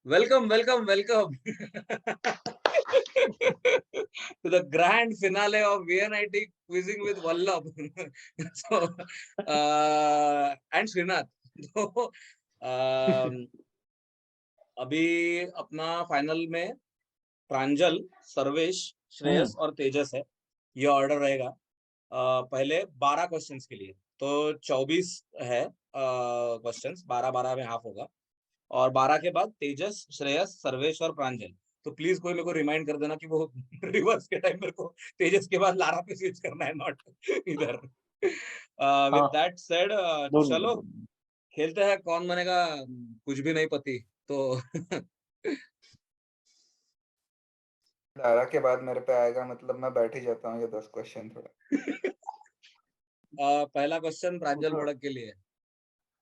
Welcome to the grand finale of VNIT quizzing with Vallabh. so, and Srinath. तो अभी अपना final में प्रांजल, सर्वेश, श्रेयस और तेजस है. ये ऑर्डर रहेगा. पहले 12 क्वेश्चंस के लिए तो 24 है क्वेश्चंस. 12 में हाफ होगा. और 12 के बाद तेजस, श्रेयस, सर्वेश और प्रांजल. तो प्लीज कोई मेरे को रिमाइंड कर देना कि वो रिवर्स के टाइम मेरे को तेजस के बाद लारा पे स्विच करना है, नॉट इधर. विद दैट सेड, चलो खेलते हैं कौन बनेगा कुछ भी नहीं पति. तो लारा के बाद मेरे पे आएगा, मतलब मैं बैठ ही जाता हूँ ये 10 क्वेश्चन थोड़ा. पहला क्वेश्चन प्रांजल मोड़क के लिए.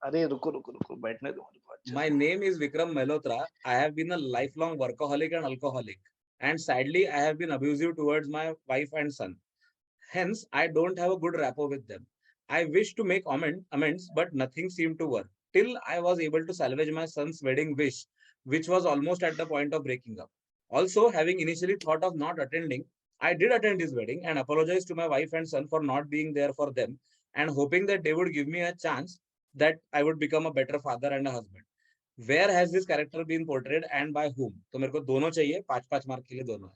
अरे रुको बैठने दो. My name is Vikram Malhotra. I have been a lifelong workaholic and alcoholic, and sadly, I have been abusive towards my wife and son. Hence, I don't have a good rapport with them. I wish to make amends, but nothing seemed to work. Till I was able to salvage my son's wedding wish, which was almost at the point of breaking up. Also, having initially thought of not attending, I did attend his wedding and apologized to my wife and son for not being there for them, and hoping that they would give me a chance that I would become a better father and a husband. Where has this character been portrayed and by whom? तो मेरे को दोनों चाहिए, 5-5 mark के लिए दोनों है.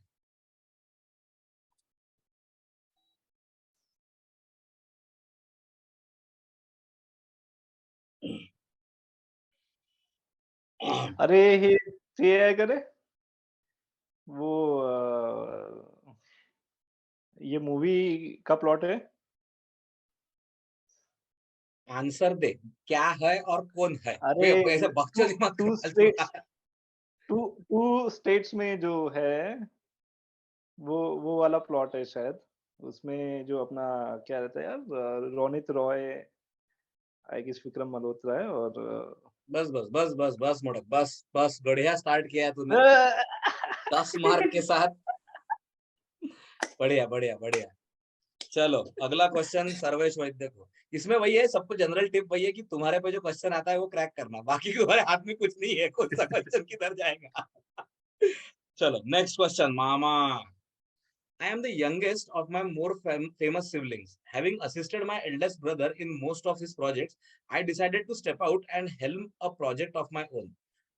अरे ये करे वो ये मूवी का प्लॉट है. आंसर दे, क्या है और कौन है. अरे ऐसे बकचोदी मत कर. टू स्टेट्स में जो है वो वाला प्लॉट है शायद. उसमें जो अपना क्या रहता है यार, रोनित रॉय, आई गेस विक्रम मल्होत्रा है. और बस मोड़क, बस बढ़िया स्टार्ट किया है तूने 10 मार्क के साथ. बढ़िया. चलो अगला क्वेश्चन सर्वेश वैद्य को. इसमें वही है, सबको जनरल टिप वही है कि तुम्हारे पे जो क्वेश्चन आता है वो क्रैक करना, बाकी तुम्हारे हाथ में कुछ नहीं है, कौन सा क्वेश्चन किधर जाएगा. चलो next question. Mama. I am the youngest of my more famous siblings. Having assisted my eldest brother in most of his projects, I decided to step out and helm a project of my own.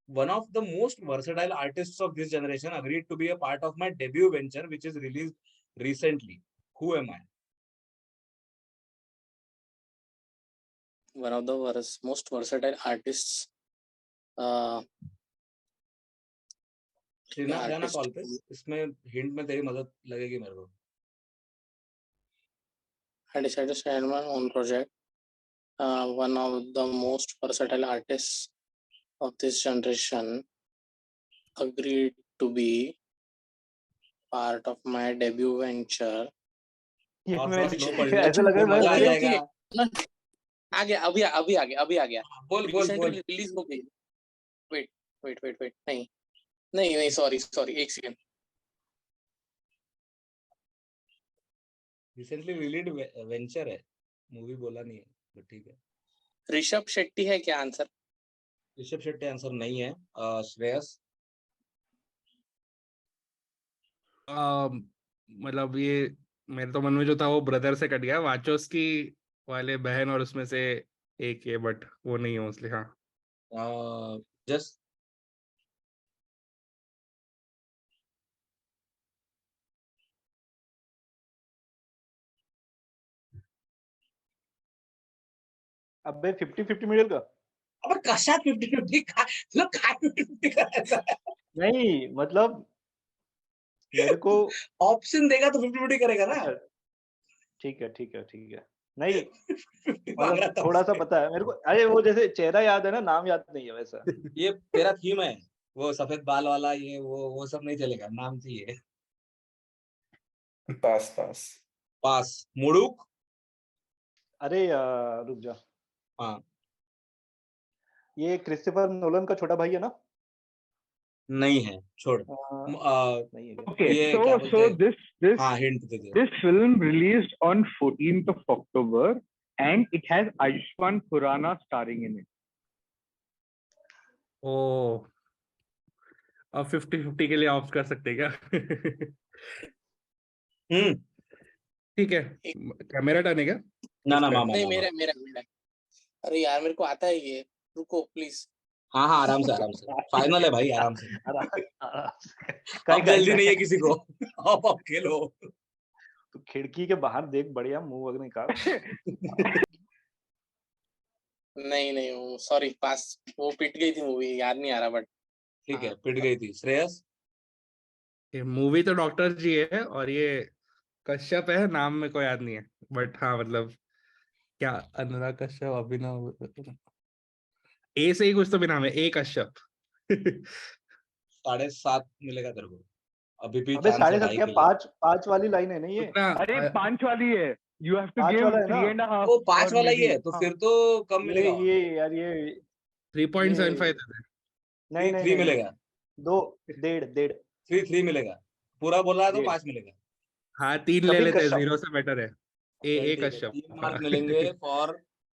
One of the most versatile artists of this generation agreed to be a part of my debut venture, which is released recently. Who am I? One of the most versatile artists. Srinath जाना call पे. इसमें hint में तेरी मदद लगेगी मेरे को. I decided to start my own project. One of the most versatile artists of this generation agreed to be part of my debut venture. ऐसा लग रहा है आ गया अभी आ गया. बोल. रिलीज हो गई. वेट नहीं सॉरी एक सेकंड. रिसेंटली रिलीज वेंचर है, मूवी बोला नहीं है, बट ठीक है. ऋषभ शेट्टी है क्या आंसर? ऋषभ शेट्टी आंसर नहीं है. श्रेयस. मतलब ये मेरे तो मन में जो था वो ब्रदर से कट गया, वाचोस्की वाले बहन और उसमें से एक है, बट वो नहीं है मोस्टली. हाँ जस्ट अबे 50-50 मिडिल का. अबे कशा 50-50 काय 50-50 करायचा. नहीं मतलब मेरे को ऑप्शन देगा तो 50-50 करेगा ना. ठीक है. नहीं मतलब थोड़ा सा पता है मेरे को. अरे वो जैसे चेहरा याद है ना, नाम याद नहीं है वैसा. ये तेरा थीम है, वो सफेद बाल वाला, ये वो सब नहीं चलेगा, नाम चाहिए. पास. मुड़ुक. अरे रुक जा. हाँ. ये क्रिस्टोफर नोलन का छोटा भाई है ना? नहीं है, छोड़. नहीं है. Okay, so this हाँ, hint they they. this film released on 14th of October and it has Ayushmann Khurrana starring in it. Oh, अब 50-50 के लिए ऑप्ट कर सकते हैं क्या? हम्म ठीक है, क्या मेरा टर्न है क्या? ना किसका है? मामा नहीं, मामा मेरा मेरा मेरा अरे यार, मेरे को आता है ये, रुको प्लीज। हाँ हाँ आराम से फाइनल है भाई आराम से अब जल्दी नहीं है किसी को अब खेलो तो खिड़की के बाहर देख, बढ़िया मुंह वगैरह निकाल। नहीं वो सॉरी, पास, वो पिट गई थी मूवी, याद नहीं आ रहा बट ठीक है पिट गई थी श्रेयस ये मूवी तो डॉक्टर जी है और ये कश्यप है, नाम में कोई याद नहीं है, बट हाँ मतलब क्या, अनुराग कश्यप, अभिनव, ए से ही कुछ तो भी नाम है, ए कश्यप। 7.5 मिलेगा तेरे को अभी भी अबे चांस है 7.5 भाई क्या, के लिए 5 वाली लाइन है ना ये? कितना? अरे 5 वाली है. You have to 5 give वाला है ना? 3.5 वो 5 or वाला ही maybe. है तो हाँ. फिर तो कम ये मिलेगा ये यार ये 3.75 दे दे। नहीं नहीं 3 नहीं मिलेगा 2 1.5 3 मिलेगा पूरा बोला है तो 1.5 5 मिलेगा हाँ 3 ले कपिल लेते हैं, कश्यप। 0 से बेटर है। चल ए ठीक है कश्यप। 3 मार्क मिलेंगे फॉर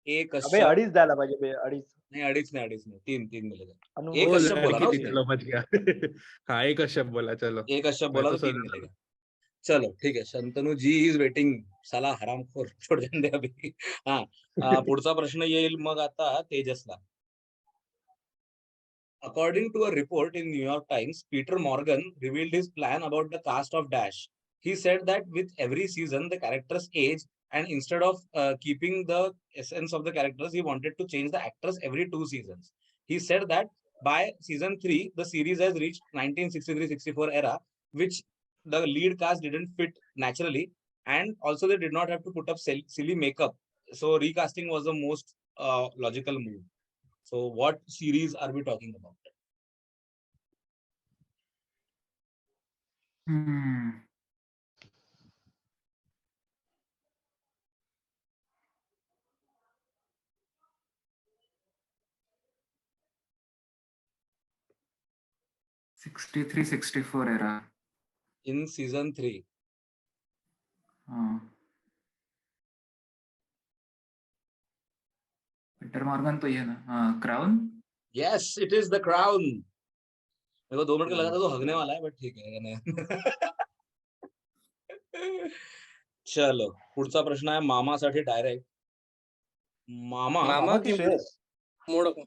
ए अबे कश्यप 2.5 द्यायला पाहिजे बे, 2.5. नहीं 2.5 नहीं 3 मिलेगा अनु ए ओ कश्यप बोला ना लड़की थी, उसने चलो बच गया। हाँ ए कश्यप बोला, चलो ए कश्यप मैं बोला तो तो 3 सोच रहा मिलेगा चलो ठीक है शंतनु जी इज वेटिंग साला हरामखोर छोड़ दे अभी हाँ पुढचा प्रश्न येईल मग आता तेजसला According to a report in New York Times, Peter Morgan revealed his plan about the cast of Dash. He said that with every season, the characters age, and instead of keeping the essence of the characters, he wanted to change the actors every 2 seasons. He said that by season 3, the series has reached 1963-64 era, which the lead cast didn't fit naturally, and also they did not have to put up silly makeup. So recasting was the most logical move. So what series are we talking about? Hmm. '63, '64 era. In season 3. हाँ. Peter Morgan तो ये ना. हाँ, crown. Yes, it is The Crown. मेरे को 2 minute का लगा था तो हगने वाला है बट ठीक है याने. चलो पुढचा प्रश्न आहे मामासाठी डायरेक्ट. मामा मामा की की श्रेयस. मोड़क.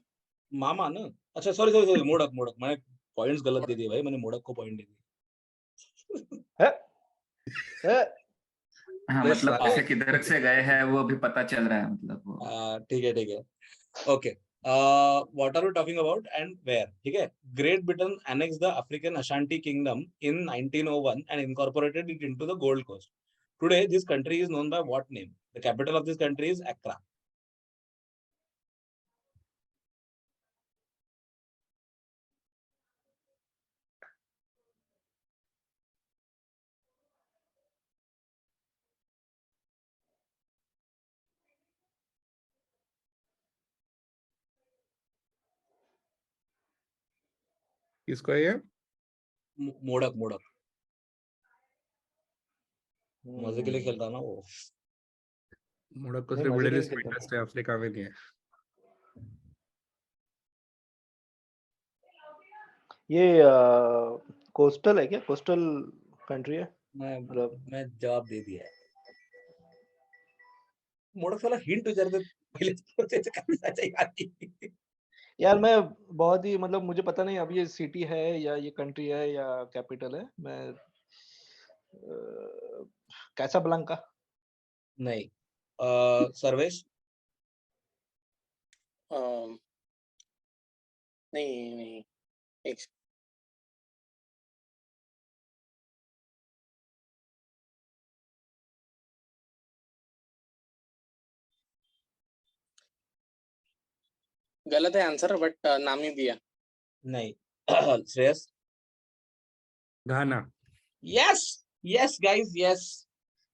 मामा ना अच्छा सॉरी मोड़क मैंने पॉइंट्स गलत दे दिए भाई मैंने मोड़क को पॉइंट दे दिए. है हाँ, Yes, मतलब ऐसे किधर से गए हैं वो अभी पता चल रहा है, मतलब वो. ठीक है okay what are we talking about and where ठीक है Great Britain annexed the African Ashanti Kingdom in 1901 and incorporated it into the Gold Coast. Today this country is known by what name? The capital of this country is Accra. किसको है ये? मोड़क मजे के लिए खेलता ना वो. मुड़क को नहीं, सिर्फ मजे मिडिल के लिए ईस्ट में खेलता इंटरेस्ट है, अफ्रीका में नहीं है। ये कोस्टल है क्या? कोस्टल कंट्री है मतलब? मैं जवाब दे दिया है. मोड़क वाला हिंट विचारते पहिले त्याचं काय सांगायचं यार. यार मैं बहुत ही मतलब मुझे पता नहीं अब ये सिटी है या ये कंट्री है या कैपिटल है. मैं कैसाब्लांका. नहीं सर्वेश नहीं एक गलत है आंसर बट नामीबिया. नहीं श्रेयस. घाना। yes guys yes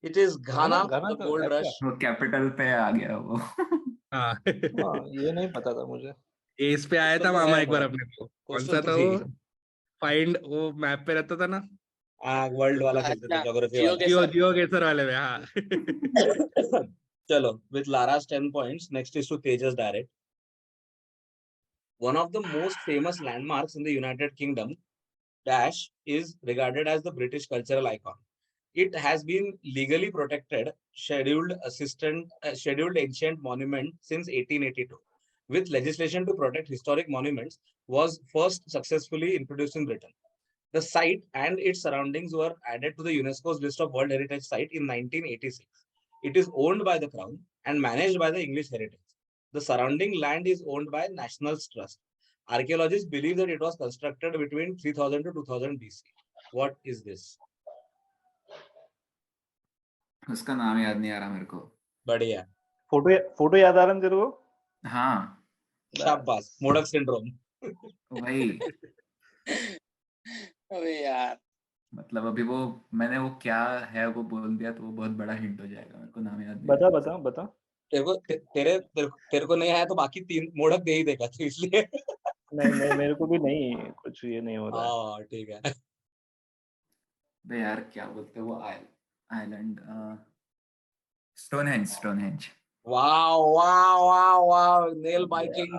it is Ghana Ghana the का gold अच्छा. rush. वो कैपिटल पे आ गया वो. हाँ हाँ, ये नहीं पता था मुझे. ये इस पे आया था Coastal तो मामा है एक बार पर अपने को, कौन कोस्टल सा तो था थी. वो, फाइंड, वो मैप पे रहता था ना, वर्ल्ड वाला खेलते थे अच्छा, ज्योग्राफी जियो वाला. के जियो सर. जियो गेसर वाले में। हाँ चलो with Lara's 10 points next is to Tejas direct. One of the most famous landmarks in the United Kingdom dash is regarded as the British cultural icon. It has been legally protected scheduled ancient monument since 1882, with legislation to protect historic monuments was first successfully introduced in Britain. The site and its surroundings were added to the UNESCO's list of World Heritage Site in 1986. It is owned by the Crown and managed by the English Heritage. The surrounding land is owned by National Trust. Archaeologists believe that it was constructed between 3000 to 2000 BC. What is this? उसका नाम याद नहीं आ रहा मेरे को. बढ़िया. Photo याद आ रहा है तेरे को? हाँ. शाबाश. मोडक सिंड्रोम. वही. अबे यार. मतलब अभी वो मैंने वो क्या है वो बोल दिया तो वो बहुत बड़ा हिंट हो जाएगा. मेरे को नाम याद नहीं. बता. तेरे को नहीं आया तो बाकी 3 मोडक दे ही देगा तो इसलिए. नहीं मेरे को भी नहीं कुछ ये नहीं हो रहा है. हाँ ठीक है. बे यार क्या बोलते हैं वो आइलैंड स्टोनहेंज. वाह नेल बाइटिंग.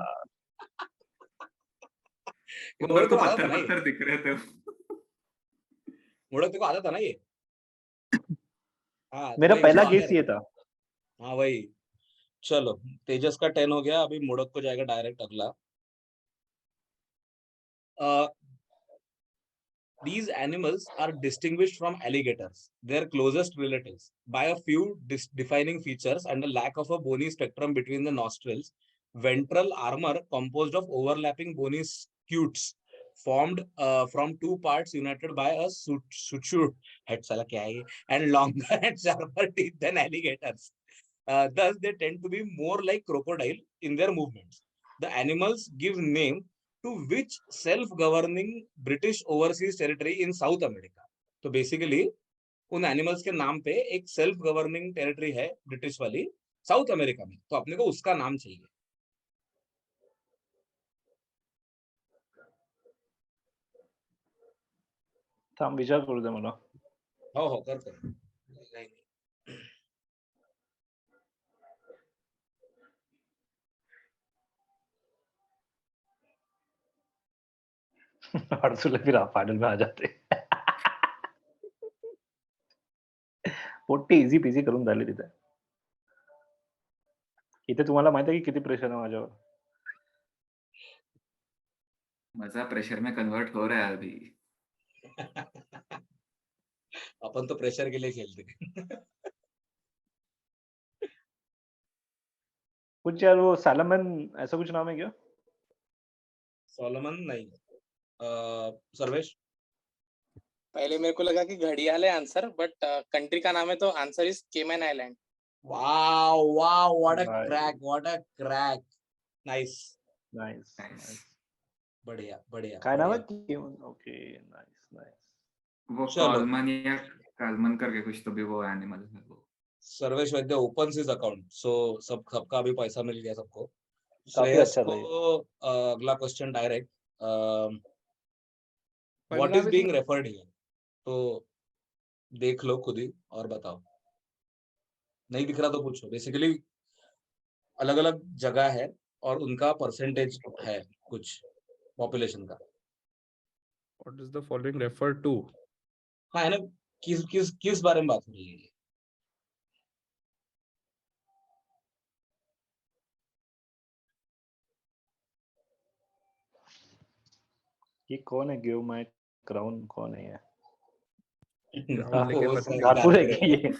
मेरे को पत्थर दिख रहे थे. मोडक तेरे को आता था ना ये. हाँ मेरा पहला गेस ये था. हाँ वही. चलो तेजस का 10 हो गया. अभी मोडक को जाएगा डायरेक्ट अगला. These animals are distinguished from alligators, their closest relatives, by a few defining features and a lack of a bony spectrum between the nostrils, ventral armor composed of overlapping bony scutes formed from 2 parts united by a suture head and longer and sharper teeth than alligators. Thus, they tend to be more like crocodile in their movements. The animals give name to which self-governing British overseas territory in South America. तो basically उन animals के नाम पे एक self-governing territory है British वाली south America में. तो अपने को उसका नाम चाहिए. थांब विचार करू दे मला. हो कर. अर्जुला फिर आप फाइनल में आ जाते. पोट्टी इझी पीझी करून झाली तिथे. इथे तुम्हाला माहिती आहे की किती प्रेशर आहे माझ्यावर. मजा प्रेशर में कन्वर्ट हो रहा है अभी. अपन तो प्रेशर के लिए खेलते. कुछ यार वो सैलमन ऐसा कुछ नाम है क्या? सोलोमन नहीं. सर्वेश. पहले मेरे को लगा कि घड़ियाल है आंसर, बट कंट्री का नाम है तो आंसर इज केमन island. Wow, what a crack. Nice. बढ़िया. काय नाम है? Okay, nice. वो कालमन करके कुछ तो भी वो एनिमल है वो. सर्वेश वैद्य opens his account, so सबका अभी पैसा मिल गया सबको. काफी श्रेयस अच्छा को अगला question direct. What is being referred here? तो देख लो खुद ही और बताओ. नहीं दिख रहा तो पूछो. बेसिकली अलग अलग जगह है और उनका परसेंटेज है कुछ पॉपुलेशन का. What is the following refer to? हाँ है ना. किस बारे में बात हो रही है? ये कौन है? गिव माय क्राउन कौन है ये? घाटपुर है क्या ये?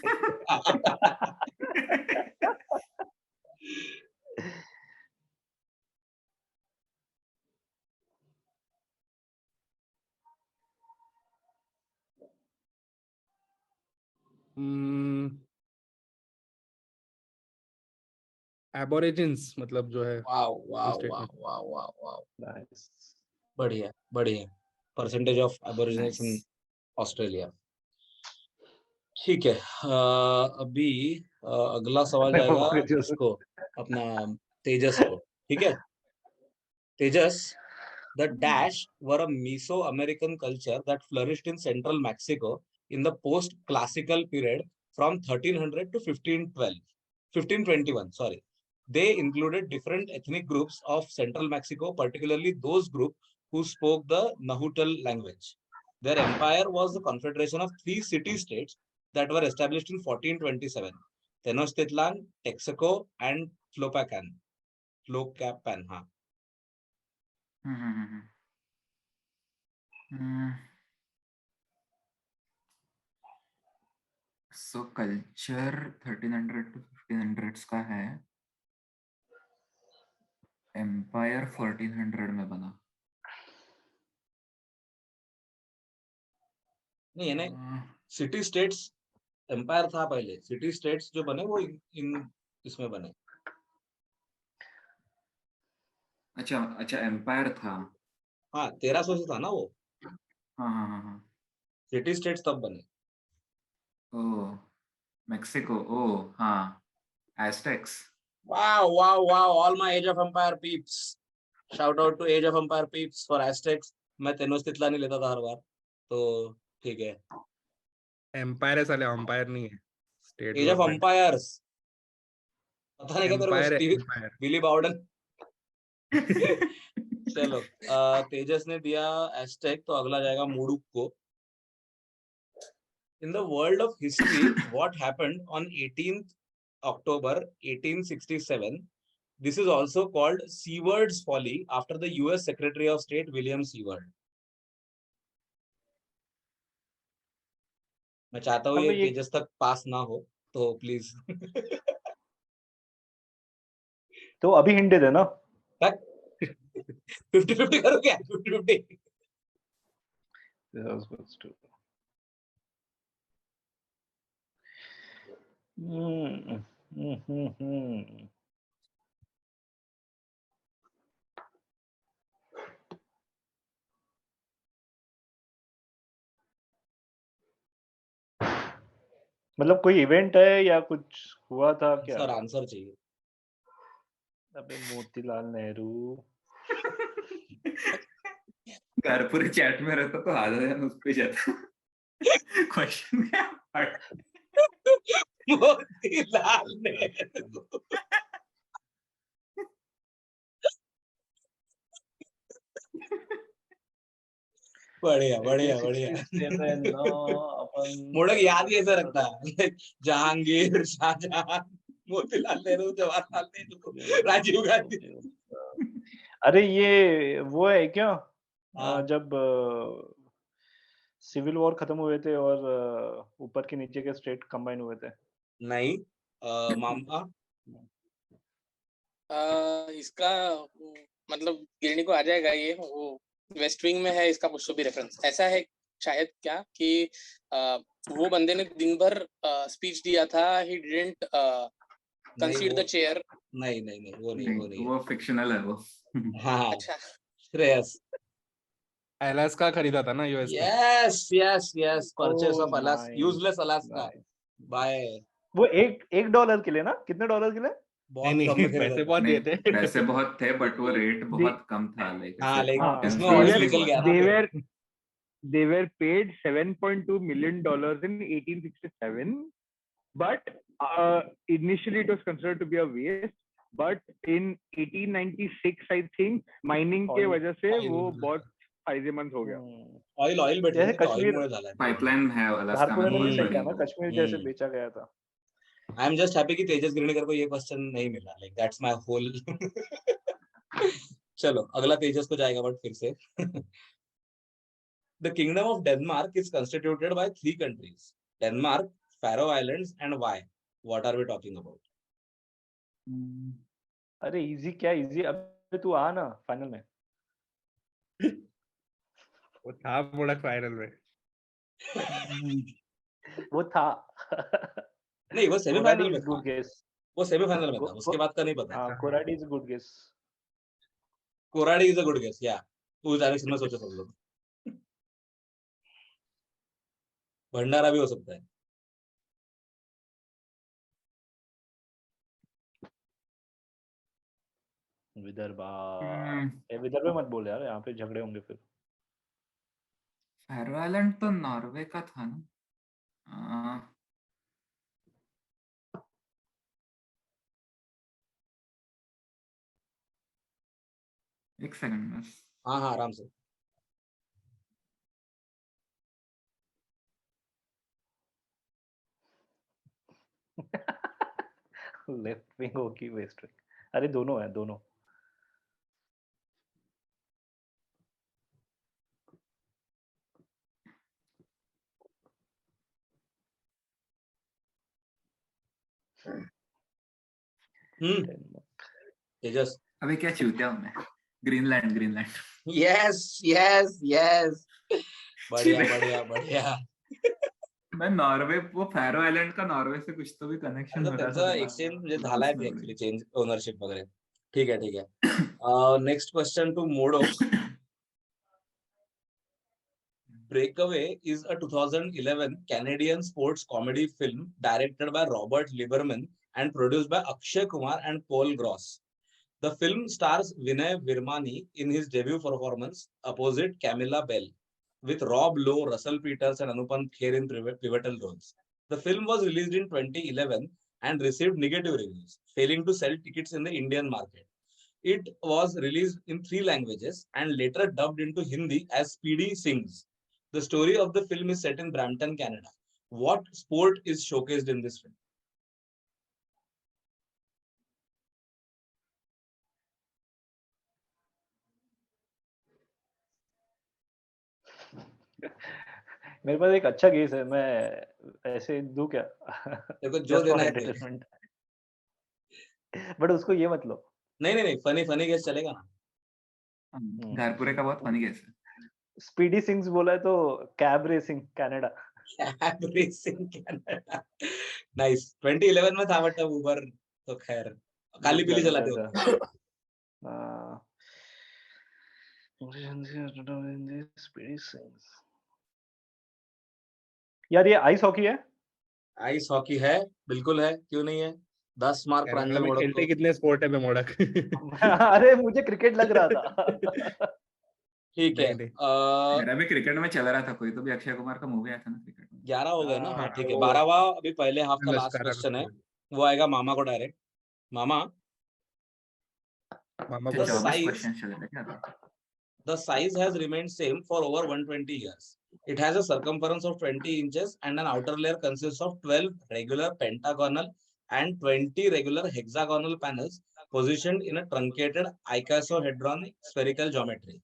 Aborigines मतलब जो है. वाह. नाइस. बढ़िया. Percentage of Aboriginals in Australia. ठीक है. अभी अगला सवाल जाएगा इसको अपना तेजस को. ठीक है तेजस. The Dash were a Mesoamerican culture that flourished in central Mexico in the post-classical period from 1300 to 1521. Sorry. They included different ethnic groups of central Mexico, particularly those groups who spoke the Nahuatl language. Their empire was the confederation of 3 city-states that were established in 1427. Tenochtitlan, Texcoco, and Tlopacan. Tlocapan, हाँ. सो culture 1300 to 1500s का है, empire 1400 में बना. नहीं, यानी city states empire था पहले. City states जो बने वो इन इसमें बने. अच्छा अच्छा, एम्पायर था. हाँ, 1300 से था ना वो. हाँ हाँ हाँ हाँ. सिटी स्टेट्स तब बने. ओह, मेक्सिको. ओह हाँ, Aztecs. Wow, wow, wow! All my Age of Empire peeps. Shout out to Age of Empire peeps for Aztecs. मैं तेनोस्तितलान ही लेता था हर बार, तो ठीक है. एम्पायर है साले, एम्पायर नहीं है. State age of umpires. पता नहीं क्या तेरे को एम्पायर है, स्टीव एम्पायर. विली बाउडन. चलो, तेजस ने दिया एस्टेक, तो अगला जाएगा मुडुक को. In the world of history, what happened on 18th October 1867? This is also called Seward's Folly after the US Secretary of State William Seward. मैं चाहता हूँ ये तेजस तक पास ना हो, तो प्लीज. तो अभी हिंट दे देना. 50-50 करो क्या? 50-50. मतलब कोई इवेंट है या कुछ हुआ था क्या? सर आंसर चाहिए. अबे मोतीलाल नेहरू. घर पूरे चैट में रहता तो आधा जन उस पे जाता. क्वेश्चन क्या? मोतीलाल नेहरू. बढ़िया बढ़िया बढ़िया. 67 ना अपन मोड़क याद कैसे रखता है? जहांगीर, शाहजहां, मोतीलाल नेहरू, जवाहरलाल नेहरू, राजीव गांधी. अरे ये वो है क्या? हाँ. जब सिविल वॉर खत्म हुए थे और ऊपर के नीचे के स्टेट कंबाइन हुए थे. नहीं, मामा. इसका मतलब गिरनी को आ जाएगा ये. वो वेस्ट विंग में है, इसका कुछ भी रेफरेंस ऐसा है शायद क्या कि वो बंदे ने दिन भर स्पीच दिया था. He didn't कंसीड the chair. नहीं नहीं नहीं, वो नहीं, वो नहीं. वो फिक्शनल है वो. हाँ, अच्छा, श्रेयस. अलास्का खरीदा था ना यूएस ने. Yes yes yes, purchase of Alaska, nice, useless Alaska nice. Bye. वो एक $1 के लिए ना? कितने डॉलर के लिए? बहुत नहीं कम में नहीं, खरीदा पैसे था. बहुत दिए थे. पैसे बहुत थे बट वो रेट बहुत कम था. लाइक हाँ, लेकिन हाँ, इसमें they ऑयल were- निकल गया ना. they फिर. were they were paid $7.2 million in 1867, but initially it was considered to be a waste, but in 1896 I think mining के Oil- वजह से oil वो हो गया. बहुत फायदेमंद हो गया. ऑयल भेटले जैसे नाही का, ऑयल कश्मीर- मुळे झालाय. पाइपलाइन है अलास्का भारत में में बहुत जैसे बड़ी. क्या ना कश्मीर जैसे बेचा गया था. आई एम जस्ट हैप्पी कि तेजस गिरनीकर को ये क्वेश्चन नहीं मिला. Like that's my hole. चलो अगला तेजस को जाएगा, बट फिर से. The kingdom of Denmark is constituted by 3 countries: Denmark, Faroe Islands, and why? What are we talking about? अरे इजी क्या इजी? अबे तू आ ना फाइनल में. वो था मोड़क फाइनल में. वो था. नहीं, वो सेमीफाइनल में था. Good guess. वो सेमीफाइनल में था, उसके बाद का नहीं पता. हाँ, Koradi is good guess. Koradi is a good guess. या उस डायरेक्शन में सोचो सब लोग. भंडारा भी हो सकता है. विदर्भा. विदर्भ मत बोल यार, यहाँ पे झगड़े होंगे फिर. फैरो आइलैंड तो नॉर्वे का था ना. एक सेकंड बस. हाँ हाँ, आराम से. लेफ्ट विंग हो कि वेस्ट विंग? अरे दोनों है, दोनों। तेजस। अबे क्या चूतिया हूँ मैं। Greenland Greenland. Yes yes yes, बढ़िया बढ़िया बढ़िया। मैं नॉर्वे, वो फैरो आइलैंड का नॉर्वे से कुछ तो भी कनेक्शन आता हो रहा था त्यांचं दिमाग एक्सचेंज में, म्हणजे मतलब झालाय उसमें ऍक्च्युअली भी। चेंज ओनरशिप वगैरे. ठीक आहे ठीक आहे. नेक्स्ट क्वेश्चन टू मोडो. Breakaway is a 2011 Canadian sports comedy film directed by Robert Lieberman and produced by Akshay Kumar and Paul Gross. The film stars Vinay Virmani in his debut performance opposite Camilla Bell, with Rob Lowe, Russell Peters, and Anupam Kher in pivotal roles. The film was released in 2011 and received negative reviews, failing to sell tickets in the Indian market. It was released in 3 languages and later dubbed into Hindi as Speedy Sings. The story of the film is set in Brampton, Canada. What sport is showcased in this film? मेरे पास एक अच्छा guess है, मैं ऐसे दूं क्या? देखो जो जस्ट फॉर देना है दे. एंटरटेनमेंट। बट उसको ये मत लो। नहीं, फनी फनी गेस चलेगा ना. घरपुरे का बहुत फनी गेस है। स्पीडी सिंग्स बोला है तो cab racing Canada. Cab racing Canada. Nice. 2011 में था बट उबर तो खैर काली पीली चलाते हो. Speedy sings. यार ये आइस हॉकी है? आइस हॉकी है, बिल्कुल है, क्यों नहीं है. 10 मार्क कनाडा प्रांजल में मोड़क खेलते को. कितने स्पोर्ट है मोड़क? अरे मुझे क्रिकेट लग रहा था। ठीक है. नहीं, मेरा भी क्रिकेट में चल रहा था, कोई तो भी अक्षय कुमार का मूवी आया था ना क्रिकेट में। 11 हो गए ना. हाँ हाँ, ठीक है. वो 12वां अभी पहले हाफ का लास्ट लश्कारा क्वेश्चन है, में। वो आएगा मामा को डायरेक्ट. मामा, मामा the बोलो। 24 size क्वेश्चन चल रहे क्या अभी? the size has remained same for over 120 years. It has a circumference of 20 inches and an outer layer consists of 12 regular pentagonal and 20 regular hexagonal panels positioned in a truncated icosahedron spherical geometry.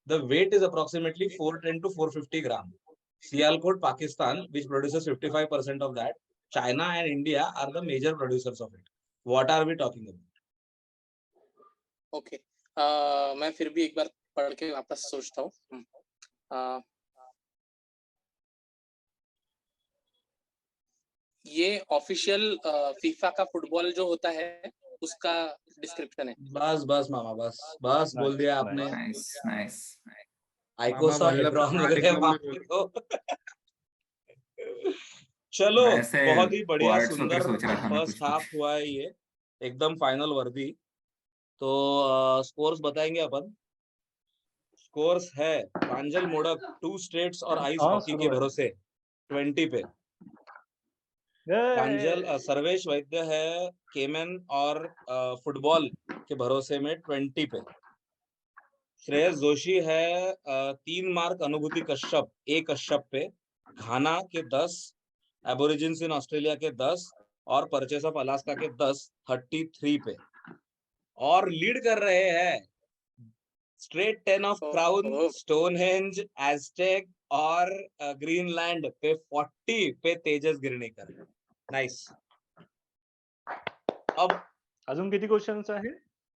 The weight is approximately 410 to 450 gram. Sialkot, Pakistan, which produces 55% of that, China and India are the major producers of it. What are we talking about? Okay, मैं फिर भी एक बार पढ़ के वापस सोचता हूँ. ये ऑफिशियल फीफा का फुटबॉल जो होता है उसका डिस्क्रिप्शन है. बस बस मामा, बस बस बोल दिया आपने. Nice nice. आइकोसाहेड्रॉन वगैरह मामा मार दो. चलो, मैं ऐसे बहुत ही बढ़िया quads वगैरह सुंदर सोच रहा था मैं फर्स्ट कुछ हाफ कुछ। हुआ है ये, एकदम फाइनल वर्दी. तो स्कोर्स बताएंगे अपन. स्कोर्स है प्रांजल मोड़क 2 स्टेट्स और आइस हाँ, हॉकी के शुरू है। भरोसे 20 पे. प्रांजल सर्वेश वैद्य है केमन और फुटबॉल के भरोसे में 20 पे. श्रेयस जोशी है 3 मार्क अनुभूति कश्यप कश्यप पे, घाना के 10, एबोरिजिन्स इन ऑस्ट्रेलिया के 10 और परचेस ऑफ अलास्का के 10, 33 पे. और लीड कर रहे हैं straight 10 of crown, Stonehenge, Aztec और ग्रीनलैंड पे 40 पे तेजस गिरणेकर. नाइस. अब अजून किती क्वेश्चन्स आहे?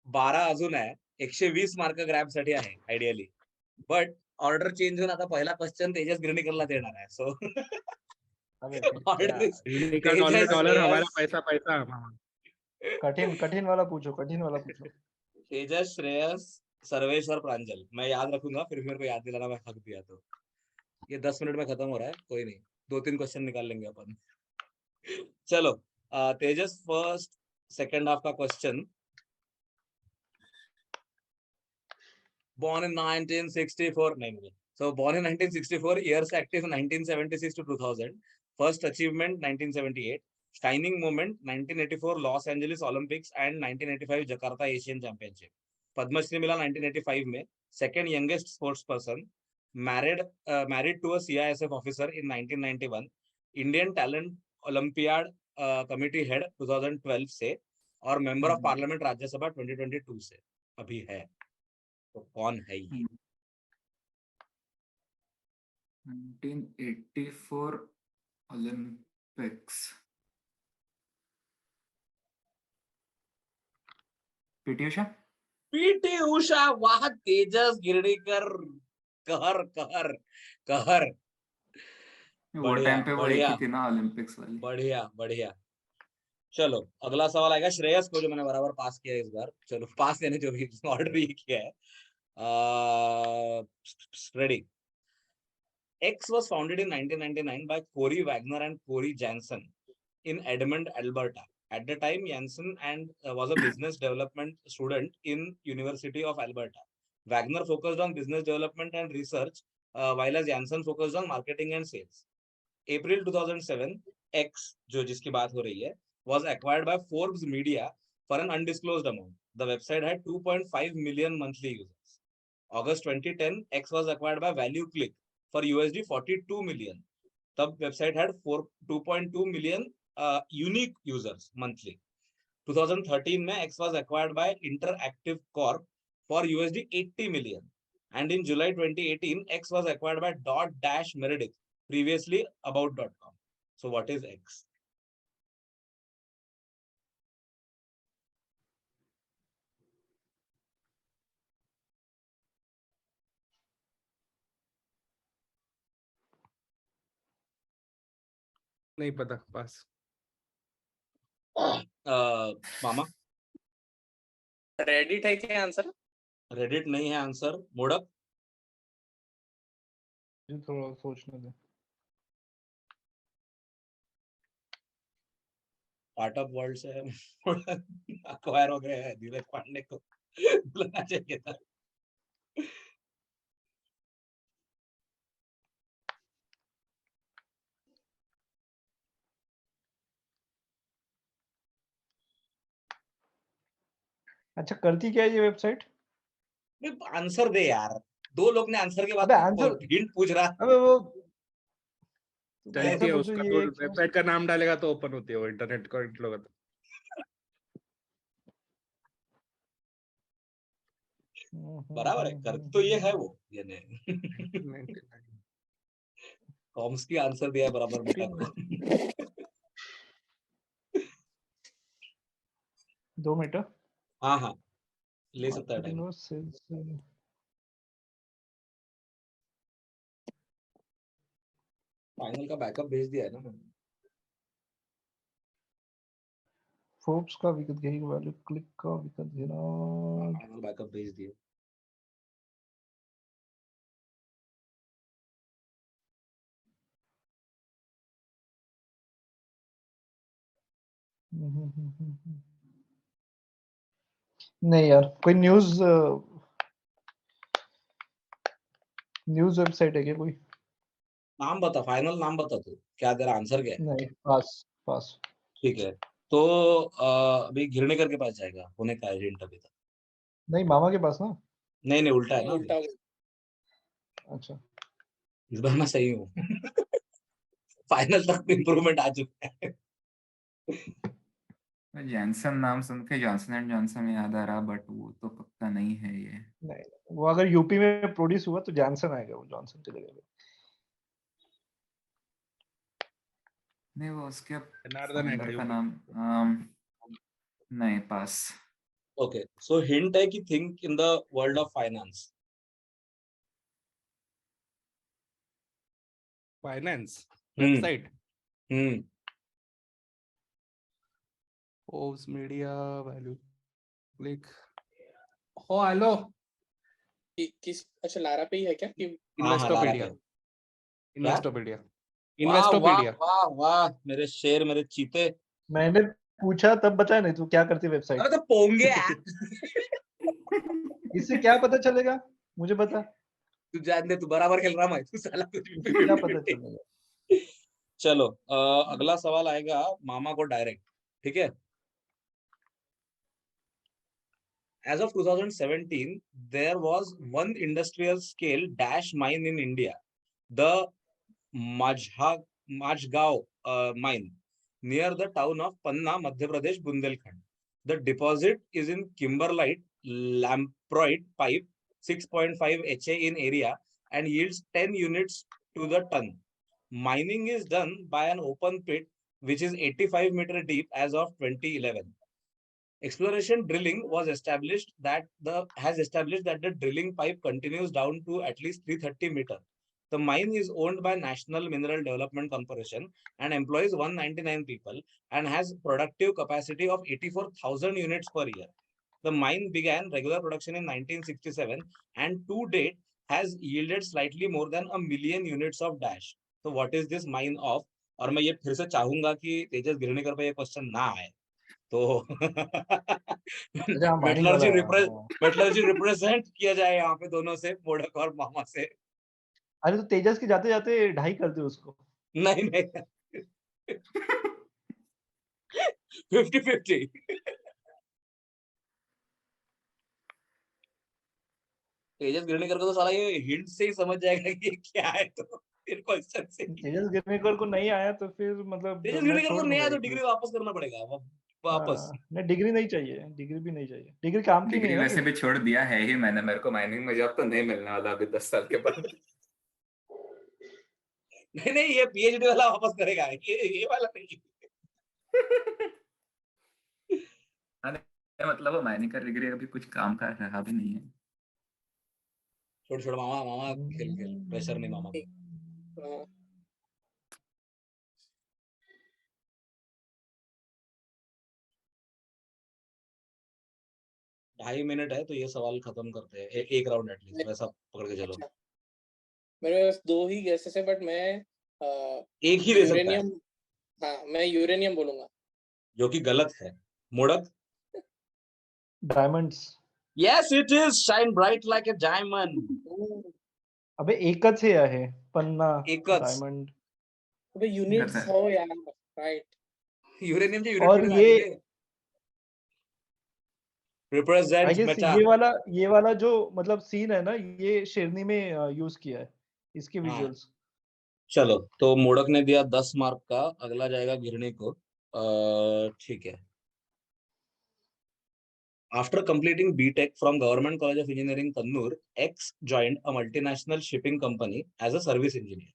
12 अजून आहे. 120 मार्क ग्रॅब साठी आहे आयडियली, बट ऑर्डर चेंज होऊन आता पहिला क्वेश्चन तेजस गिरणेकरला देणार आहे. सो ऑर्डर इज का डॉलर तेजस, डॉलर हमारा श्रेयस, पैसा पैसा मामा। कठिन वाला पूछो, कठिन वाला पूछो। तेजस, श्रेयस, सर्वेश और प्रांजल. मैं याद रखूंगा, फिर मेरे को याद दिलाना, मैं हक दिया तो. ये 10 मिनट में खत्म हो रहा है, कोई नहीं, 2-3 क्वेश्चन निकाल लेंगे अपन. चलो, तेजस फर्स्ट सेकंड हाफ का क्वेश्चन. Born in 1964, नहीं. So born in 1964, years active 1976 to 2000. First achievement 1978. Shining moment 1984 Los Angeles Olympics and 1985 Jakarta Asian Championship. Padma Shri मिला 1985 में. Second youngest sports person. Married to a CISF officer in 1991. Indian Talent Olympiad committee head 2012 से और member of hmm. Parliament Rajya Sabha 2022 से अभी है। तो कौन है ये? 1984 Olympics, PT Usha. PT Usha. वाह तेजस गिरडीकर, कहर कहर कहर। वो बढ़िया टाइम पे वो एक बढ़िया ही थी ना ओलंपिक्स वाली। बढ़िया बढ़िया। चलो अगला सवाल आएगा श्रेयस को, जो मैंने बराबर पास किया है इस बार। चलो पास यानी जो भी ऑर्डर ही किया है। Ready. X was founded in 1999 by Corey Wagner and Corey Jansen in Edmond, Alberta. At the time, Jansen was a business development student in University of Alberta. Wagner focused on business development and research, while as Jansen focused on marketing and sales. April 2007, X, जो जिसकी बात हो रही है, was acquired by Forbes Media for an undisclosed amount. The website had 2.5 million monthly users. August 2010, X was acquired by ValueClick for USD 42 million. तब website had 2.2 million unique users monthly. 2013 में X was acquired by Interactive Corp for USD 80 million. And in July 2018, X was acquired by Dot Meredith, previously About.com. So what is X? नहीं पता, पास। मामा Reddit है क्या answer? Reddit नहीं है answer. मोड़क मुझे थोड़ा सोचने दे। स्टार्टअप वर्ल्ड से अक्वायर हो गए हैं, धीरज पांडे को बुलाना चाहिए था। अच्छा करती क्या है ये वेबसाइट? आंसर दे यार, दो लोग ने आंसर के बाद अबे आंसर, हिंट पूछ रहा। अबे वो तुम चलती ऐसा है पूछो उसका, ये तो है क्या? वेबसाइट का नाम डालेगा तो ओपन होती है वो, इंटरनेट का इंटरलो का। बराबर है, कर तो ये है वो, ये नहीं। 99। कॉम्स की आंसर दिया बराबर बेटा को। 2 मिनट। हाँ हाँ ले सकता है टाइम। फाइनल का बैकअप भेज दिया है ना मैंने। फोर्ब्स का विकत गई वैल्यू क्लिक का विकत गिरा। फाइनल बैकअप भेज दिया। नहीं यार, कोई न्यूज़ वेबसाइट है क्या कोई? नाम बता, फाइनल नाम बता तू, क्या तेरा आंसर क्या है? नहीं, पास पास। ठीक है तो अभी घिरनेकर के पास जाएगा, होने का है हिंट अभी तक। नहीं, मामा के पास ना। नहीं नहीं उल्टा है ना। उल्टा। अच्छा इस बार मैं सही हूँ। फाइनल तक इम्प्रूवमेंट आ चुका है। जॉनसन नाम सुन के जॉनसन एंड जॉनसन याद आ रहा, बट वो तो पक्का नहीं है ये। नहीं, वो अगर यूपी में प्रोड्यूस हुआ तो जॉनसन आएगा, वो जॉनसन की जगह पे। नहीं वो उसके जनार्दन है फाउंडर का यूपी। नाम नहीं, पास। ओके सो हिंट है कि think in the world of finance. Finance website, hmm Forbes media, value click. Oh hello, kiss, अच्छा लारा पे ही है क्या? कि हाँ हाँ लारा इन्वेस्टोपीडिया। पे। इन्वेस्टोपीडिया। वाह वाह इन्वेस्टोपीडिया। वाह वाह मेरे शेर मेरे चीते। मैंने पूछा तब बताया, नहीं तू क्या करती वेबसाइट? अरे तो पोंगे यार। इससे क्या पता चलेगा? मुझे बता, तू जान दे, तू बराबर खेल रहा मैं, तू साला कुछ इससे क्या पता चलेगा? चलो अगला सवाल आएगा मामा को डायरेक्ट, ठीक है। As of 2017, there was one industrial scale dash mine in India, the Majgaon mine, near the town of Panna, Madhya Pradesh, Bundelkhand. The deposit is in kimberlite lamproite pipe, 6.5 HA in area, and yields 10 units to the ton. Mining is done by an open pit which is 85-meter deep as of 2011. Exploration drilling has established that the drilling pipe continues down to at least 330 meters. The mine is owned by National Mineral Development Corporation and employs 199 people and has productive capacity of 84,000 units per year. The mine began regular production in 1967 and to date has yielded slightly more than 1 million units of dash. So what is this mine of? और मैं ये फिर से चाहूंगा कि तेजस गिरनेकर पे ये question ना आए, तो अच्छा, mining वाला है, हाँ। मेटलर्जी रिप्रेजेंट किया जाए यहाँ पे दोनों से, मोडक और मामा से। अरे तो तेजस के जाते जाते ढाई कर दे उसको। नहीं 50-50। तेजस गिरनेकर को तो साला ये हिंट से ही समझ जाएगा कि ये क्या है, तो फिर क्वेश्चन से तेजस गिरनेकर को नहीं आया तो फिर मतलब तेजस मैं गिरनेकर को छोड़ नहीं आया दूंगा तो एक डिग्री बार। वापस करना पड़ेगा वापस। नहीं, डिग्री नहीं चाहिए, डिग्री भी नहीं चाहिए, डिग्री काम की नहीं डिग्री है ना वैसे फिर। भी छोड़ दिया है ही मैंने, मेरे को माइनिंग में जॉब तो नहीं मिलने वाला अभी 10 साल के बाद। नहीं ये पीएचडी वाला वापस करेगा, ये वाला नहीं। मतलब वो माइनिंग का डिग्री अभी कुछ काम का रहा भी नहीं है। छोड़ मामा खेल प्रेशर नहीं मामा को। हाँ, 2.5 मिनट है तो ये सवाल खत्म करते हैं, एक राउंड एटलीस्ट वैसा पकड़ के चलो। अच्छा, मेरे पास 2 ही गैसेस है बट मैं एक ही दे सकता है, यूरेनियम, हाँ मैं यूरेनियम बोलूंगा। जो कि गलत है। Modak? Diamonds. Yes, it is. Shine bright like a diamond. अबे एकच हे आहे, पन्ना, एकच. डायमंड। अबे यूनिट्स गलत है। हो यार, राइट। युरेनियमचे युनिट और कुठून ये आले? आई Represents गेस metal. ये वाला जो मतलब सीन है ना, ये शेरनी में यूज किया है, इसके हाँ। विजुअल्स। चलो तो मोडक ने दिया 10 मार्क का, अगला जाएगा गिरने को। ठीक है। After completing BTech from Government College of Engineering, Kannur, X joined a multinational shipping company as a service engineer.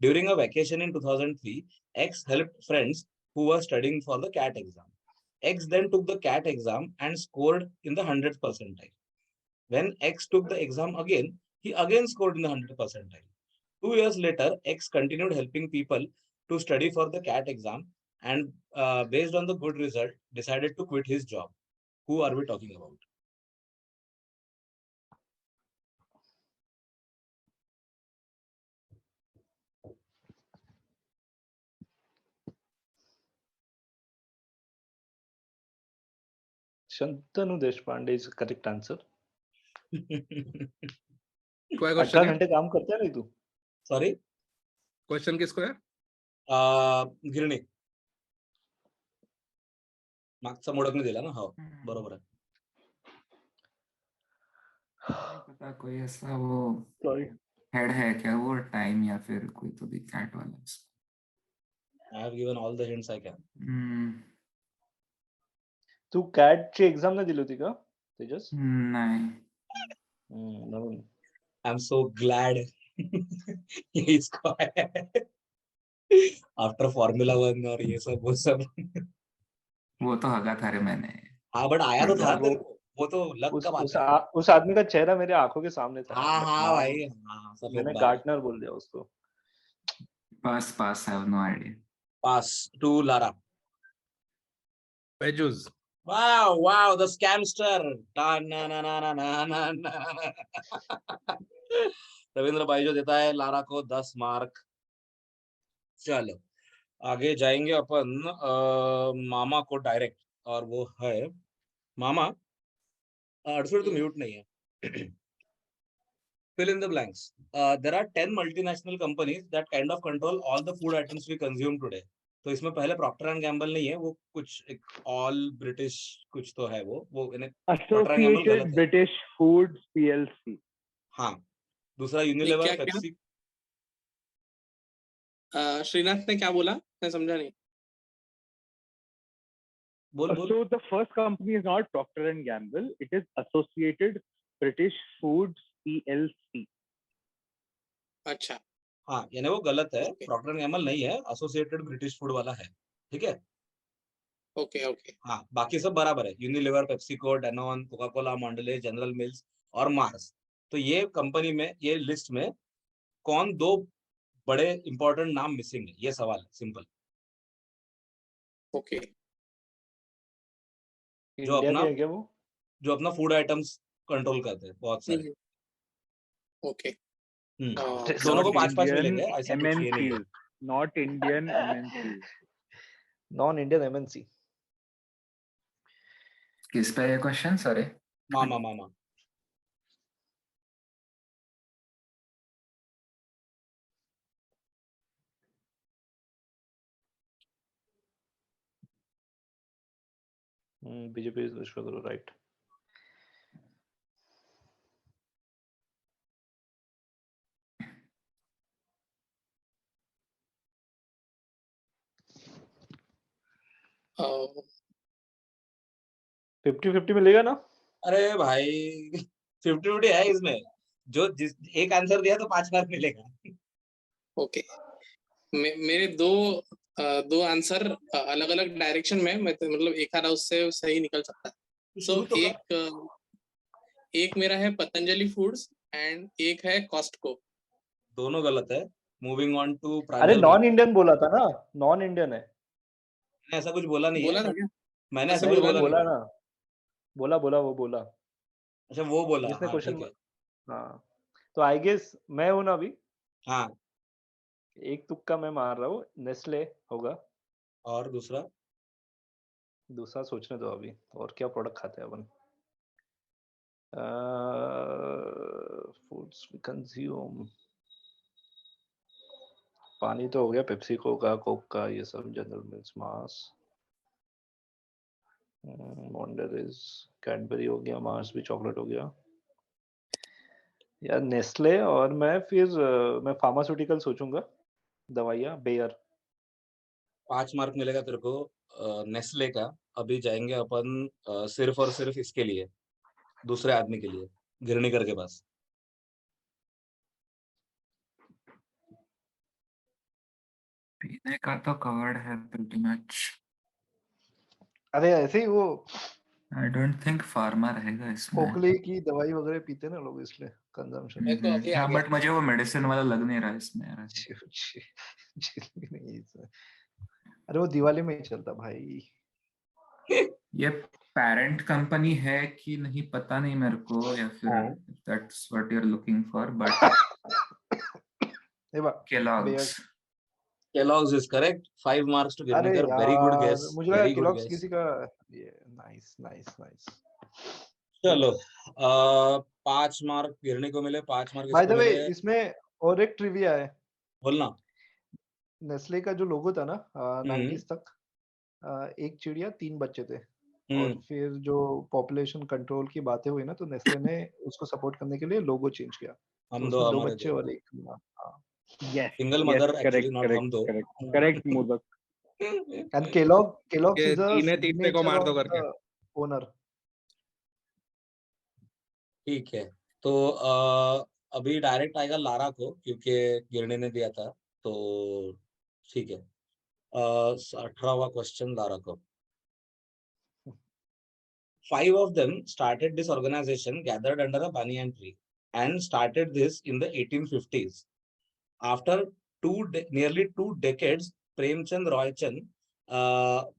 During a vacation in 2003, X helped friends who were studying for the CAT exam. X then took the CAT exam and scored in the 100th percentile. When X took the exam again, he again scored in the 100th percentile. 2 years later, X continued helping people to study for the CAT exam and based on the good result, decided to quit his job. Who are we talking about? Shantanu Deshpande is correct answer. कोई 18 question है? घंटे काम करता है नहीं तू? Sorry? Question किसको है? गिरणी. मागचा मोडकने दिला ना? हो, बरोबर आहे. नहीं पता कोई ऐसा वो सॉरी, हेड है क्या वो टाइम या फिर कोई तो भी कैट वाला। I have given all the hints I can. तू कॅटची एक्झाम नाही दिली होती का तेजस? नहीं म्हणून I'm so glad इसको after Formula 1 और ये सब वो सब. वो तो हगा था रे मैंने। हाँ बट आया तो था यार तेरे को, वो तो लक का बात है. उस आदमी का चेहरा मेरे आंखों के सामने था। हाँ but हाँ नाम- भाई, हाँ सफेद मैंने बाल. गार्टनर बोल दिया उसको। पास I have no idea. Pass to Lara. पेजूस। Wow, the scamster. Na na na na na na na na. Ravindra भाई जो देता है लारा को 10 मार्क। चलो आगे जाएंगे अपन मामा को डायरेक्ट, और वो है मामा। अड़सठ तो म्यूट नहीं है। Fill in the blanks. There are 10 multinational companies that kind of control all the food items we consume today. तो इसमें पहले प्रॉक्टर एंड गैम्बल नहीं है, वो कुछ एक ऑल ब्रिटिश कुछ तो है, वो इन्हें Associated British Foods PLC. हाँ। दूसरा यूनिलीवर, क्या- क्या? पेप्सी। श्रीनाथ ने क्या बोला, मैं समझा नहीं। बोल बोल. So the first company is not Procter and Gamble. It is Associated British Foods PLC. अच्छा हाँ, यानी वो गलत है. Okay. प्रॉक्टर एंड गैम्बल नहीं है, एसोसिएटेड ब्रिटिश फूड वाला है. ठीक है. ओके ओके हाँ, बाकी सब बराबर है. Unilever, PepsiCo, Danone, Coca Cola, Mondelez, General Mills और मार्स. तो ये कंपनी में, ये लिस्ट में कौन दो बड़े इंपॉर्टेंट नाम मिसिंग है, ये सवाल है. सिंपल. ओके जो इंडिया अपना के है क्या वो? जो अपना फूड आइटम्स कंट्रोल करते हैं बहुत सारे. ओके दोनों को 5-5 मिलेंगे, ऐसा कुछ ये नहीं है. MNCs, not Indian MNCs. Non Indian MNC. किस पे ये question? Sorry. Mama mama. BJP is विश्व राइट. uh, 50-50 मिलेगा ना? अरे भाई 50-50 है इसमें. जो जिस एक आंसर दिया तो 5 मार्क मिलेगा. ओके मेरे दो आंसर अलग अलग डायरेक्शन में, मैं तो मतलब एक आधा उससे सही निकल सकता है. सो शुरू तो कर. एक मेरा है पतंजलि फूड्स एंड एक है कॉस्टको. दोनों गलत है. मूविंग ऑन टू अरे प्रांजल. नॉन इंडियन बोला था ना, नॉन इंडियन है. मैंने ऐसा कुछ बोला नहीं बोला है. था क्या? मैंने ऐसा नहीं कुछ वो बोला बोला नहीं. ना, बोला वो बोला अच्छा वो बोला. जिसने हाँ क्वेश्चन. ठीक है. हाँ तो आई गेस मैं हूं ना अभी. हाँ, एक तुक्का मैं मार रहा हूँ, नेस्ले होगा. और दूसरा दूसरा सोचने दो अभी, और क्या प्रोडक्ट खाते हैं अपन. Foods we consume. पानी तो हो गया, पेप्सिको का, कोक का, ये सब. जनरल मिल्स, मार्स, मॉन्डेलेस, कैडबरी हो गया. मार्स भी चॉकलेट हो गया यार. नेस्ले और मैं फिर मैं फार्मास्यूटिकल सोचूंगा. दवाइयाँ, बेयर. 5 मार्क मिलेगा तेरे को. नेस्ले का. अभी जाएंगे अपन सिर्फ और सिर्फ इसके लिए, दूसरे आदमी के लिए, गिरनीकर के पास. पीने का तो कवर्ड है pretty much. अरे ऐसे ही वो I don't think फार्मा रहेगा इसमें. खोखले की दवाई वगैरह पीते ना लोग, इसलिए कंजम्पशन. मेरे को अभी आ हाँ गया. बट मुझे वो मेडिसिन वाला लग नहीं रहा इसमें यार. नहीं इसमें. अरे वो दिवाली में ही चलता भाई. ये पेरेंट कंपनी है कि नहीं पता नहीं मेरे को, या फिर हाँ. that's what you're looking for, but Kellogg's. Kellogg's is correct. 5 marks to अरे गिरनीकर. Very good यार guess. मुझे लगा Very good केलॉग्स guess. किसी का. ये नाइस नाइस नाइस. चलो 5 मार्क गिरनी को मिले, 5 मार्क बाय द इसको वे मिले. इसमें और एक ट्रिविया है. बोलना. नेस्ले का जो लोगो था ना 90s तक, एक चिड़िया 3 बच्चे थे. और फिर जो पॉपुलेशन कंट्रोल की बातें हुई ना, तो नेस्ले ने उसको सपोर्ट करने के लिए लोगो चेंज किया. हम तो दो उसमें 2 हमारे बच्चे दो. और एक माँ. Yes. Single yes, mother correct, actually, not correct, हम दो. correct, Modak. एंड केलॉग्स ये इज अ तीसरे को सिग्नेचर मार दो ऑफ करके. The owner. ठीक है. तो अभी डायरेक्ट आएगा लारा को, क्योंकि गिरनी ने दिया था. तो ठीक है. 18वां क्वेश्चन लारा को. 5 of them started this organization gathered under a banyan tree and started this in the 1850s. After nearly 2 decades, Premchand Roychand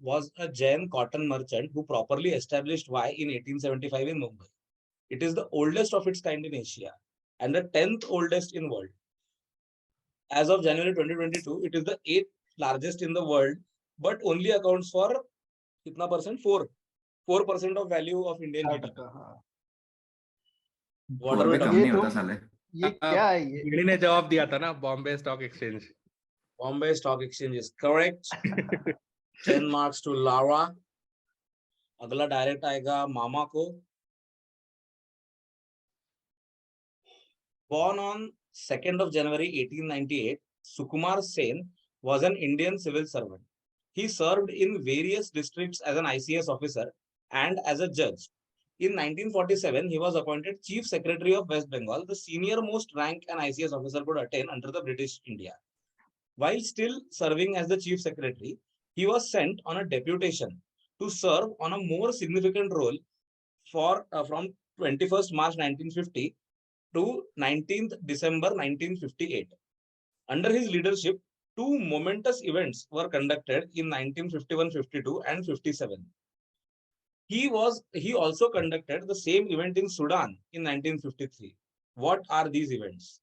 was a Jain cotton merchant who properly established Y in 1875 in Mumbai. It is the oldest of its kind in Asia and the 10th oldest in world. As of January 2022, it is the 8th largest in the world, but only accounts for कितना percent? 4% of value of Indian GDP. What are we भी कम talking नहीं तो होता साले. ये क्या है ये? गिरनी ने जवाब दिया था ना, Bombay stock exchange. Bombay Stock Exchange is correct. 10 marks to Lara. अगला डायरेक्ट आएगा मामा को. Born on 2nd of January 1898, Sukumar Sen was an Indian civil servant. He served in various districts as an ICS officer and as a judge. In 1947, he was appointed Chief Secretary of West Bengal, the senior most rank an ICS officer could attain under the British India. While still serving as the Chief Secretary, he was sent on a deputation to serve on a more significant role from 21st March 1950 to 19th December 1958. Under his leadership, two momentous events were conducted in 1951, 52, and 57. He also conducted the same event in Sudan in 1953. What are these events?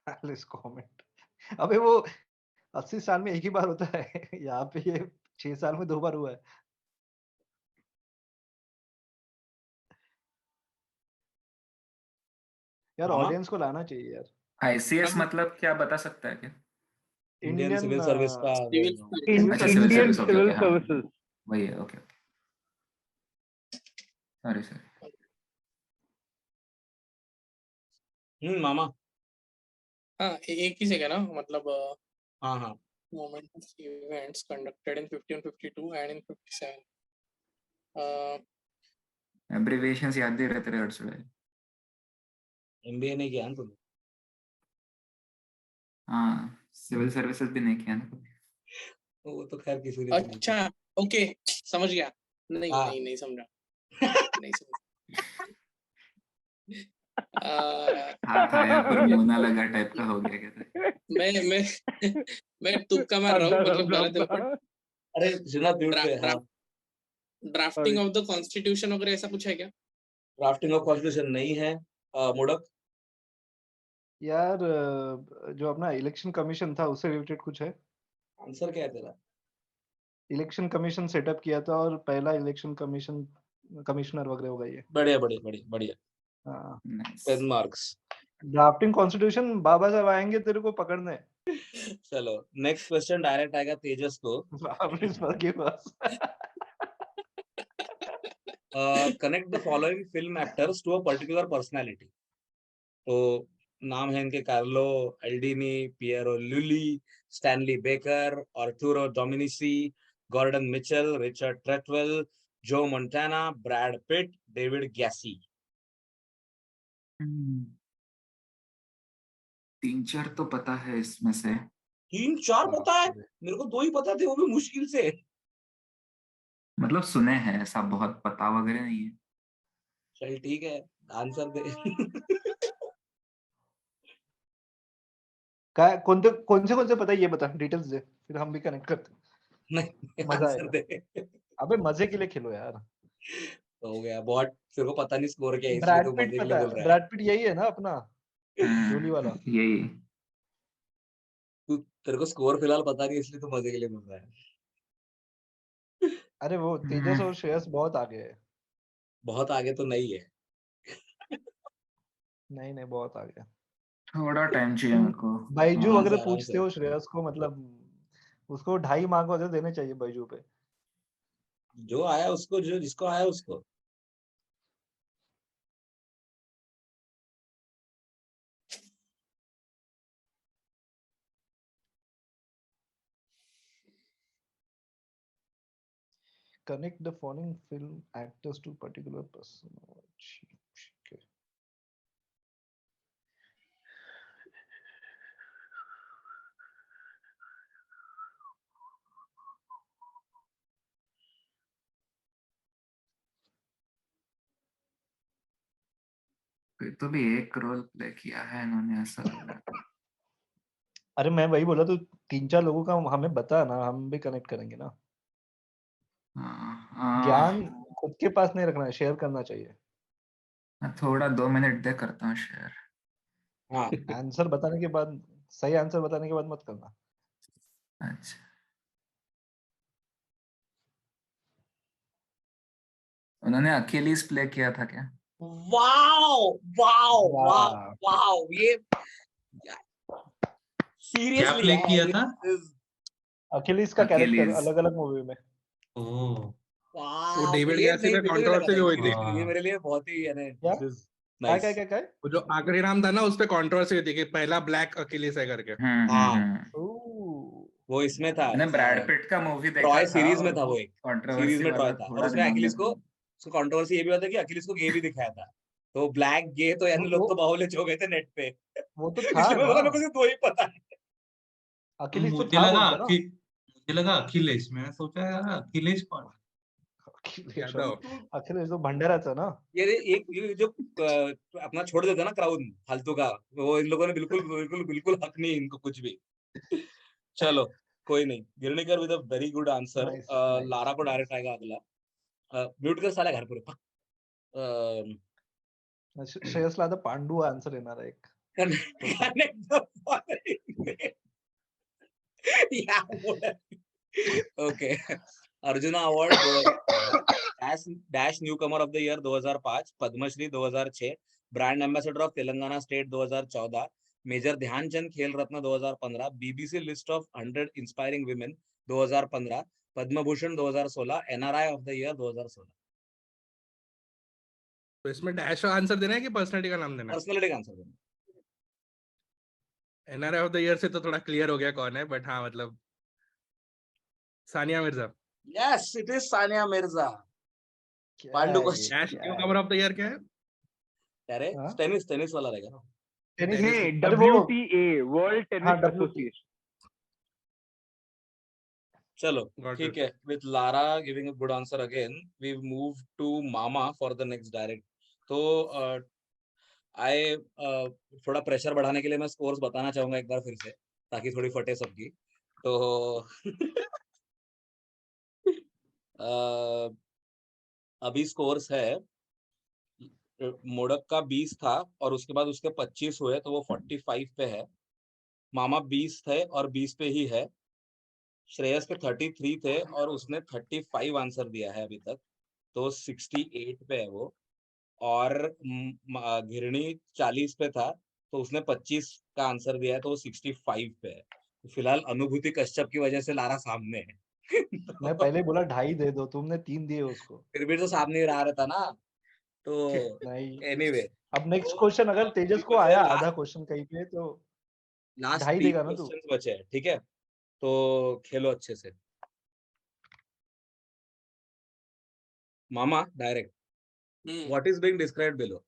Alice comment. अबे वो 80 साल में एक ही बार होता है। यहाँ पे ये 6 साल में 2 बार हुआ है। यार मामा? ऑडियंस को लाना चाहिए यार। ICS मतलब क्या बता सकता है क्या? इंडियन सिविल सर्विस का Civil अच्छा, Indian civil service, okay, civil okay, हाँ, services. वही है, ओके ओके, सॉरी। मामा। हाँ, एक ही सेकंड ना, मतलब हाँ हाँ momentous events conducted in 51, 52 and in 57. Abbreviations याद ही रहते रहे हर्षुल। MBA नहीं किया ना तुमने? हाँ, सिविल सर्विसेज भी नहीं किया ना। वो तो खैर किसी ने अच्छा, ओके, समझ गया। नहीं हाँ। नहीं नहीं समझा, नहीं समझा। हाथ आया पर मुंह ना लगा टाइप का हो गया क्या था? मैं तुक्का मार रहा हूँ, मतलब गलत है, but अरे श्रीनाथ म्यूट पे। हाँ, ड्राफ्टिंग ऑफ द कॉन्स्टिट्यूशन वगैरह ऐसा कुछ है क्या? ड्राफ्टिंग ऑफ कॉन्स्टिट्यूशन नहीं है। मोडक? यार जो अपना इलेक्शन कमीशन था उससे रिलेटेड कुछ है? आंसर क्या है तेरा? इलेक्शन कमीशन सेटअप किया था और पहला इलेक्शन कमिश्नर वगैरह होगा ये। बढ़िया बढ़िया बढ़िया बढ़िया। हाँ, 10 मार्क्स। ड्राफ्टिंग कॉन्स्टिट्यूशन बाबा साहब आएंगे तेरे को पकड़ने। चलो नेक्स्ट क्वेश्चन डायरेक्ट आएगा तेजस को। बाबरी सर के पास। Connect the following film actors to a particular personality. तो नाम है इनके Carlo Aldini, Piero Lulli, Stanley Baker, Arturo Dominici, Gordon Mitchell, Richard Tretwell, Joe Montana, Brad Pitt, David Gacy. 3-4 तो पता है इसमें से। 3-4 पता है? मेरे को 2 ही पता थे, वो भी मुश्किल से। मतलब सुने हैं, ऐसा बहुत पता वगैरह नहीं है। चल ठीक है, आंसर दे। कौन से पता है ये बता, डिटेल्स दे, फिर हम भी कनेक्ट करते हैं। नहीं, मजा आंसर आएगा। दे। अबे मजे के लिए खेलो यार। हो गया बहुत, तेरे को पता नहीं स्कोर क्या है, इसलिए ब्रैड तू पिट मजे के लिए पता बोल है, रहा है। ब्रैड पिट यही है ना अपना जोली वाला। यही। तू, तेरे को स्कोर फिलहाल पता नहीं, इसलिए तू मजे के लिए बोल रहा है। अरे वो तेजस और श्रेयस बहुत आगे है। बहुत आगे तो नहीं है। नहीं बहुत आगे है। थोड़ा टाइम चाहिए मेरे को। बैजू आराम अगर से, पूछते हो श्रेयस को, मतलब उसको 2.5 मार्क वगैरह देने चाहिए बैजू पे। जो आया उसको, जो जिसको आया उसको। Connect the following film actors to particular person. Okay. तो भी एक रोल प्ले किया है इन्होंने, ऐसा लग रहा है। अरे मैं वही बोला, तो 3-4 लोगों का हमें बता ना, हम भी कनेक्ट करेंगे ना। ज्ञान खुद के पास नहीं रखना है, शेयर करना चाहिए। थोड़ा 2 मिनट दे, करता हूँ शेयर। हाँ, आंसर बताने के बाद, सही आंसर बताने के बाद मत करना। अच्छा, उन्होंने अकेलीस प्ले किया था क्या? वाओ वाओ वाओ वाओ, ये सीरियसली play किया था? अखिलेश का कैरेक्टर अकेलीस। अलग अलग मूवी में। ओह, वाओ, वो डेविड ये गैसी नहीं, पे मुझे नहीं लगा कंट्रोवर्सी था भी हुई थी। ये मेरे लिए बहुत ही, यानी क्या? this is क्या नाइस। क्या क्या क्या वो जो आखिरी नाम था ना उस पे कंट्रोवर्सी हुई थी कि पहला ब्लैक अकिलिस है करके। हाँ ओह वो इसमें था, मैंने ब्रैड पिट का मूवी देखा ट्रॉय था सीरीज में और था वो, एक सीरीज कंट्रोवर्सी में वाला ट्रॉय था, और थोड़ा उसमें दिमाग अखिलेश को, में उसको कंट्रोवर्सी ये भी होता है कि अखिलेश को गे भी दिखाया था, तो ब्लैक गे तो यानी लोग तो बाहुले हो गए थे नेट पे। वो तो था इसलिए मैं ना, बोला, मेरे को सिर्फ दो ही पता है। अखिलेश तो मुझे था लगा बोलता ना। मुझे लगा अखिलेश, मैंने सोचा यार अखिलेश कौन है? अखिलेश यादव। अखिलेश तो भंडाराचा ना। ये जो अपना छोड़ देता ना क्राउड फालतू का, वो इन लोगों ने बिल्कुल बिल्कुल बिल्कुल हक नहीं इनको कुछ भी। चलो कोई नहीं, Girnikar with a very good answer. Nice Lara को डायरेक्ट आएगा अगला। म्यूट कर साला घर पूरे। श्रेयसला आता पांडू आन्सर येणार आहे एक. Okay, Arjuna award dash newcomer of the year 2005, Padma Shri 2006, brand ambassador of Telangana state 2014, major Dhyan Chand Khel Ratna 2015, BBC list of 100 inspiring women 2015, Padma Bhushan 2016, NRI of the year 2016। तो इसमें डैश आंसर देना है कि पर्सनालिटी का नाम देना है? पर्सनालिटी का आंसर देना। एनआरआई ऑफ द ईयर से तो थोड़ा क्लियर हो गया कौन है, बट हाँ मतलब Sania Mirza. Yes it is Sania Mirza. क्या पांडु है को ये, डैश क्या न्यू है? कमर ऑफ द ईयर क्या है? अरे हाँ? टेनिस टेनिस वाला रहेगा ना। टेनिस नहीं, अरे वो WTA वर्ल्ड टेनिस हाँ WTA एसोसिएशन। चलो Got ठीक it. है, with Lara giving a good answer again, we move to Mama for the next direct. तो थोड़ा प्रेशर बढ़ाने के लिए मैं स्कोर्स बताना चाहूंगा एक बार फिर से, ताकि थोड़ी फटे सबकी। तो अभी स्कोर्स है, मोडक का 20 था और उसके बाद उसके 25 हुए, तो वो 45 पे है। मामा 20 थे और 20 पे ही है। श्रेयस के 33 थे और उसने 35 आंसर दिया है अभी तक, तो 68 पे है वो। और घिरणी 40 पे था, तो उसने 25 का आंसर दिया है, तो वो 65 पे है। फिलहाल अनुभूति कश्यप की वजह से लारा सामने है। मैं पहले ही बोला 2.5 दे दो, तुमने 3 दिए उसको. फिर भी तो सामने ही रहा रहता ना। तो नहीं, एनीवे, अब नेक्स्ट क्वेश्चन अगर तेजस को आया आधा क्वेश्चन कहीं पे तो लास्ट 2.5 3 देगा ना तू. क्वेश्चंस बचे हैं, ठीक है, तो खेलो अच्छे से। मामा direct, what is being described below?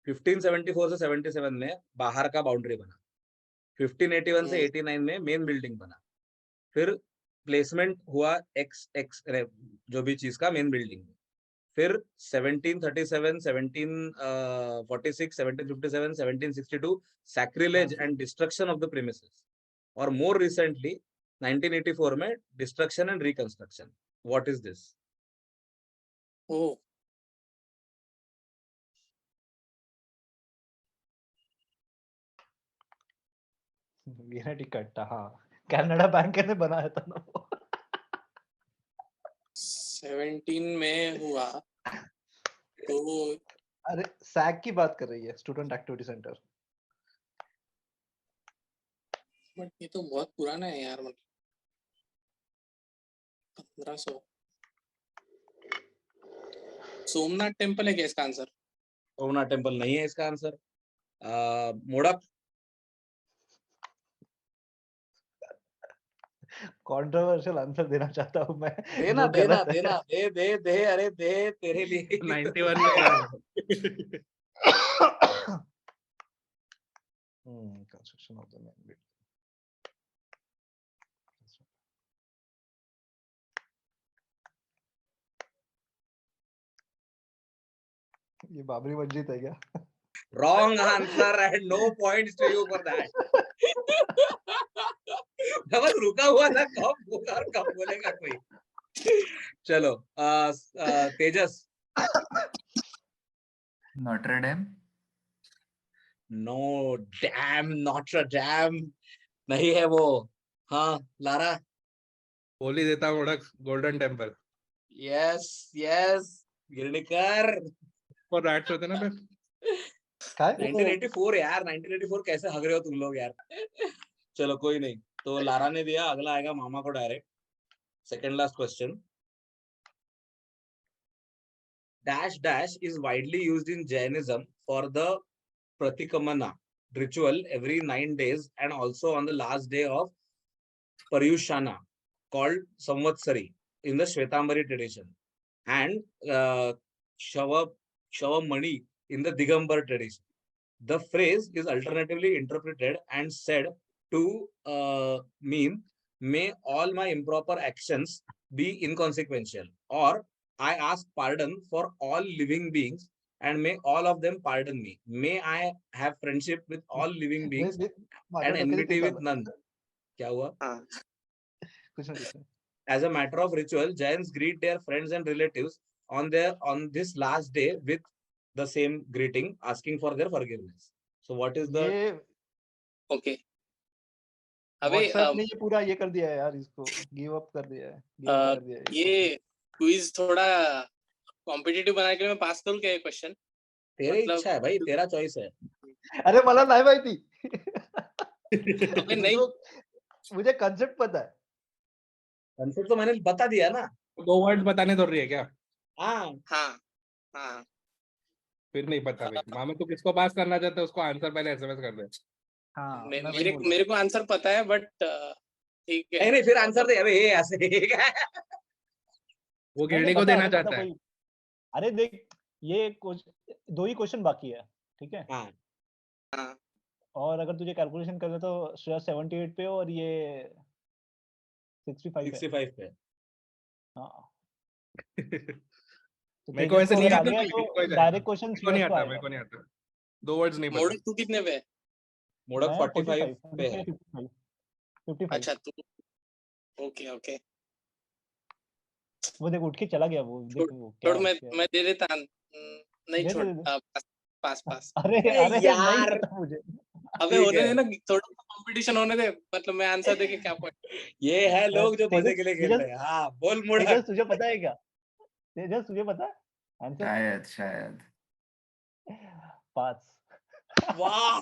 1574 से 77 में बाहर का बाउंड्री बना, 1581 से 89 में मेन बिल्डिंग बना, फिर प्लेसमेंट हुआ एक्स एक्स जो भी चीज का मेन बिल्डिंग में, फिर 1737, 1746, 1757, 1762 sacrilege and destruction of the premises, और मोर रिसेंटली 1984 में destruction and reconstruction. What is this? Oh, Veena टिकट्टा, हाँ कनाडा बैंक ने बनाया था ना वो. 17 में हुआ तो अरे सैक की बात कर रही है, स्टूडेंट एक्टिविटी सेंटर. बट ये तो बहुत पुराना है यार, मतलब 1500। सोमनाथ टेम्पल है क्या इसका आंसर? सोमनाथ टेम्पल नहीं है इसका आंसर। मोड़क, कंट्रोवर्शियल आंसर देना चाहता हूँ मैं. देना जो देना गलत है. देना, दे दे दे, अरे दे, तेरे लिए 91 में क्या है? Construction of the main building. ये बाबरी मस्जिद है क्या? Wrong answer and no points to you for that. मैं बस रुका हुआ था, कब बोला और कब बोलेगा कोई। चलो Tejas. Notre Dame. No dam, not dam नहीं है वो। हाँ लारा। बोल ही देता हूँ golden temple. Yes yes Girnikar. और राइट होते ना फिर 1984 यार, 1984 कैसे हग रहे हो तुम लोग यार। चलो कोई नहीं, तो लारा ने दिया, अगला आएगा मामा को direct. Second last question, dash dash is widely used in Jainism for the Pratikamana ritual every 9 days and also on the last day of Paryushana called Samvatsari in the Shvetambari tradition and Shavamani in the Digambar tradition. The phrase is alternatively interpreted and said to mean, may all my improper actions be inconsequential, or I ask pardon for all living beings and may all of them pardon me. May I have friendship with all living beings and enmity with none. क्या हुआ? कुछ नहीं. As a matter of ritual, Jains greet their friends and relatives on this last day with the same greeting, asking for their forgiveness. So what is the ये Okay. अबे WhatsApp ने ये पूरा ये कर दिया है यार, इसको गिव अप कर दिया है, give up कर दिया है. ये क्विज थोड़ा कॉम्पिटिटिव बना के मैं पास करूं क्या ये क्वेश्चन? तेरी मतलब- इच्छा है भाई, तेरा चॉइस है. अरे मला नाही माहिती. अबे नहीं, मुझे कंसेप्ट पता है. कंसेप्ट तो मैंने बता दिया ना. 2 वर्ड बताने दो रही है क्या? हाँ, हाँ हाँ फिर नहीं पता भाई. मामे तू किसको पास करना चाहते है उसको आंसर पहले एसएमएस कर दे. हाँ, मैं वही बोल रहा मेरे को आंसर पता है बट ठीक है. नहीं फिर आंसर दे. अबे ये ऐसे वो हूँ. गिरणी को बता, देना अरे बता चाहता है. कोई. अरे देख, ये कुछ 2 ही क्वेश्चन बाकी है, ठीक है. हाँ, हाँ और अगर तुझे कैलकुलेशन करना तो श्रेया 78 पे और ये 65 है. 65 पे. हाँ, तो मेरे को ऐसे तेजस नहीं अगर आ आता गया तो तो कोई जाएगा. डायरेक्ट क्वेश्चन मेरे को नहीं श्रेयस को आता, मेरे आएगा. को नहीं आता. 2 वर्ड्स नहीं मोडक पता. तू कितने पे है? मोड़क मैं 45 पे है. 55. अच्छा तू ओके ओके वो देख उठ के चला गया वो. देख वो क्या छोड़, क्या- मैं दे देता. नहीं दे छोड़, दे. पास पास. अरे अरे अरे नहीं यार. पता मुझे. अबे ठीक होने है. दे ना, थोड़ा कंपटीशन होने दे. मतलब मैं आंसर देके क्या पॉइंट? ये है लोग जो मजे तेजस- के लिए खेल तेजस- रहे हैं. हाँ बोल मोड़क. तेजस तुझे पता है क्या? तेजस तुझे पता है आंसर? शायद 5. वाह,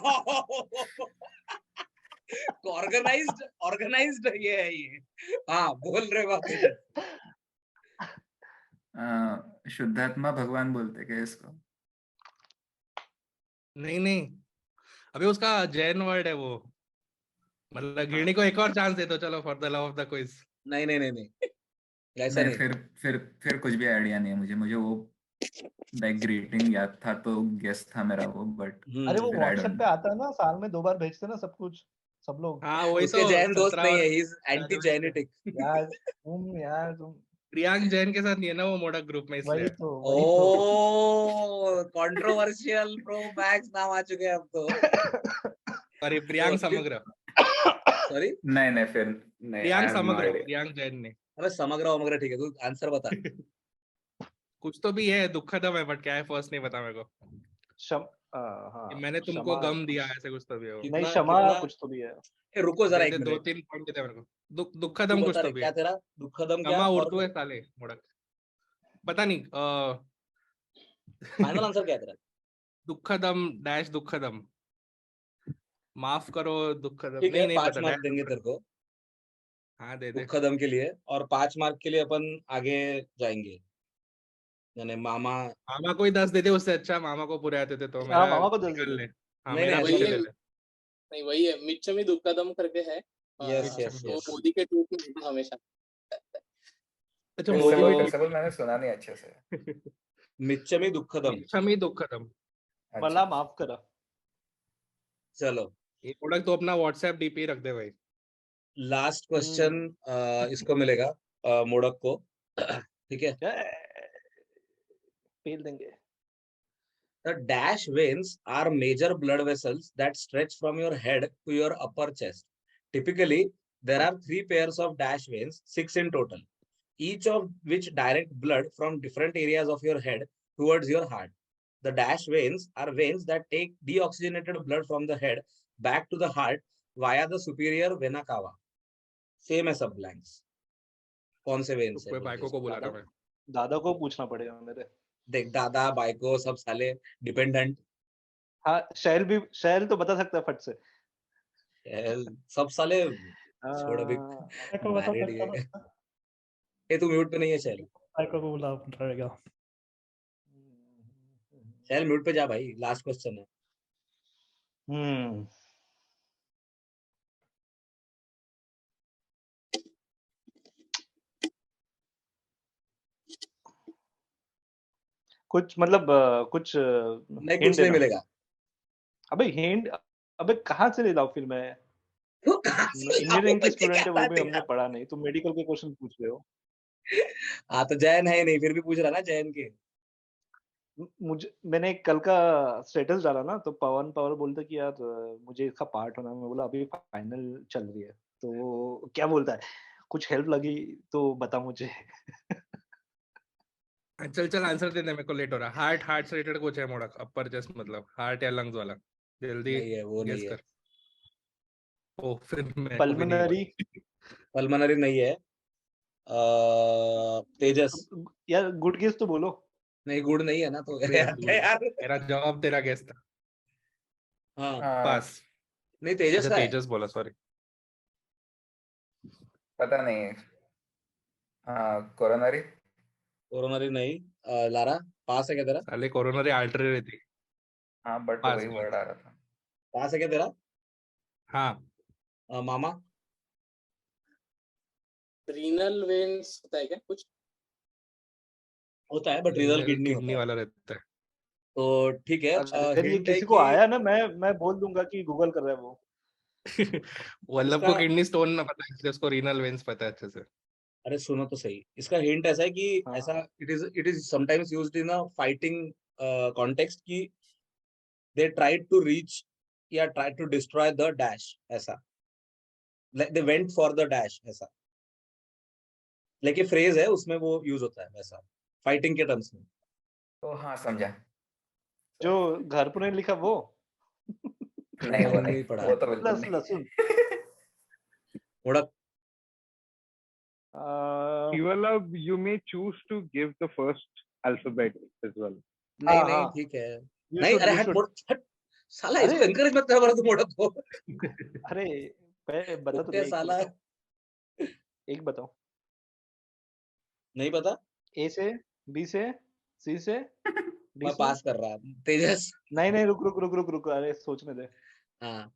ऑर्गेनाइज्ड ये है ये. हाँ बोल रहे वापस. शुद्धात्मा भगवान बोलते क्या इसको? नहीं नहीं, अभी उसका जैन वर्ड है वो. मतलब गिरणी को एक और चांस दे दो चलो, for the love of the quiz. नहीं नहीं नहीं नहीं, ऐसा नहीं, नहीं. फिर कुछ भी आइडिया नहीं है मुझे वो लाइक ग्रीटिंग याद था तो गेस था मेरा वो, बट अरे वो फिर I don't व्हाट्सएप पे know. आता है ना, साल में 2 बार भेजते हैं ना सब कुछ, सब लोग. हाँ वही उसके तो. जैन दोस्त 17 नहीं है. और ही इज एंटी जैनेटिक. यार तुम प्रियांक जैन के साथ नहीं है ना वो मोडक ग्रुप में, वही इसलिए. तो वही तो. ओ कंट्रोवर्शियल प्रो मैक्स नाम आ चुके हैं अब तो. सॉरी, प्रियांक तो- समग्र. सॉरी, नहीं फिर नहीं, I प्रियांक have no समग्र, idea. प्रियांक जैन ने. अबे समग्र ठीक है. तू आंसर बता. कुछ तो भी है, दुखदम है, बट क्या है फर्स्ट नहीं पता मेरे को. हाँ, कि मैंने तुमको क्षमा- गम दिया, ऐसे कुछ तो भी है वो. कितना- नहीं क्षमा कितना- कुछ तो भी है. ए, रुको जरा दे एक दे, मिनट. 2-3 पॉइंट देते मेरे को. तू दुखदम कुछ बता तो रहे भी क्या है. तेरा दुखदम क्या क्षमा और उर्दू है साले मोडक. पता नहीं. फाइनल आंसर क्या है तेरा? दुखदम डैश दुखदम. माफ करो दुखदम. ठीक नहीं है, नहीं 5 पता. मार्क dash देंगे दुखदम. तेरे को हाँ दे दे. दुखदम के लिए, और 5 मार्क के लिए अपन आगे जाएंगे. यानी मामा. मामा को ही 10 दे दे, उससे अच्छा मामा को पूरे आते थे तो हाँ, मेरा मामा को 10 निकाल दे ले. दे. हाँ नहीं, मेरा नहीं, भी ऐसा ले नहीं. ले. नहीं वही है, मिच्चमी दुक्कदम करके है. यस yes, यस वो यस. मोदी के ट्वीट में होता हमेशा. अच्छा तो- मोदी को वैसे बोल मैंने सुना नहीं अच्छे से. मिच्चमी दुखदम. क्षमी दुखदम. भला अच्छा. माफ करा. चलो ये प्रोडक्ट तो अपना व्हाट्सएप डीपी रख दे भाई. लास्ट क्वेश्चन इसको मिलेगा, मोड़क को. ठीक है. फेल देंगे. The dash veins are major blood vessels that stretch from your head to your upper chest. Typically, there are 3 pairs of dash veins, 6 in total, each of which direct blood from different areas of your head towards your heart. The dash veins are veins that take deoxygenated blood from the head back to the heart via the superior vena cava. Same as सब blanks. कौन से veins कोई बाइको को बुला रहा मैं. दादा को पूछना पड़ेगा मेरे. देख, दादा बाइको सब साले डिपेंडेंट. हाँ, शैल तो बता सकता है फट से. सब साले छोड़ अभी. married ये. ए तू म्यूट पे नहीं है शैल. बाइको को बुला पड़ेगा. चल म्यूट पे जा भाई, लास्ट क्वेश्चन है। हम्म कुछ मतलब कुछ नहीं, हिंट कुछ नहीं देना। मिलेगा। अबे हिंट, अबे कहाँ से ले लाऊं फिर मैं? तो कहाँ से लाओगे, इंजीनियरिंग के मुझे क्या स्टूडेंट है, वो भी बात है हमने यार। पढ़ा नहीं, तुम मेडिकल के क्वेश्चन पूछ रहे हो। हाँ तो जैन है नहीं, फिर भी पूछ रहा ना जैन के। मुझे, मैंने कल का स्टेटस डाला ना, तो पवन पावर बोलता कि यार मुझे इसका पार्ट होना है। मैं बोला अभी फाइनल चल रही है, तो वो क्या बोलता है, कुछ हेल्प लगी तो बता मुझे। चल चल आंसर दे दे, मेरे को लेट हो रहा। हार्ट से रिलेटेड कुछ है मोड़क, अपर चेस्ट मतलब हार्ट या लंग्स वाला, जल्दी नहीं है, वो गेस नहीं है। कर। ओ फिर मेरे को भी नहीं हुआ। पल्मोनरी। पल्मोनरी नहीं है। तेजस। यार गुड गेस तो बोलो। नहीं, गुड नहीं है ना, तो फिर यार यार। मेरा जवाब तेरा गेस था। हाँ। पास। नहीं, तेजस अच्छा का है। तेजस बोला, सॉरी। पता नहीं। हाँ, कोरोनरी। कोरोनरी नहीं। लारा, पास है क्या तेरा? साले कोरोनरी आर्टरी रहती। हाँ, बट पास वही पास। वर्ड आ रहा था। पास है क्या तेरा? हाँ मामा। रीनल वेन्स होता है क्या कुछ? होता है, बट रीनल किडनी होता किडनी है। वाला रहता है। तो ठीक है, अगर ये हिंट है किसी को कि आया ना, मैं बोल दूंगा कि गूगल कर रहा है वो। वल्लभ इसका, को किडनी स्टोन ना पता है, इसलिए उसको रीनल वेन्स पता है अच्छे से। अरे सुनो तो सही, इसका हिंट ऐसा है कि ऐसा हाँ it is sometimes used in a fighting context की दे ट्राइड टू रीच या try to destroy the dash, ऐसा they went for the dash, ऐसा लेकिन फ्रेज है उसमें वो यूज होता है वैसा, फाइटिंग के टर्म्स में। तो हाँ, समझा। जो घर पर नहीं लिखा वो। नहीं, वो नहीं, नहीं पढ़ा। वो तो बिल्कुल लहसुन। नहीं। उड़क। Shivalab, you may choose to give the first alphabet as well. नहीं हाँ नहीं, हाँ, ठीक है। यू नहीं, शुड अरे यू हट शुड। मोड़, हट। साला अरे इसको एनकरेज मत कर, बड़ा तुम उड़क को। अरे बता तो कुत्ते दे, एक तो साला। बताओ, एक बताओ। नहीं पता। ए से, बी से, सी से, डी मैं से। पास कर रहा, तेजस। नहीं नहीं, रुक रुक रुक रुक रुक, अरे सोचने दे। हाँ।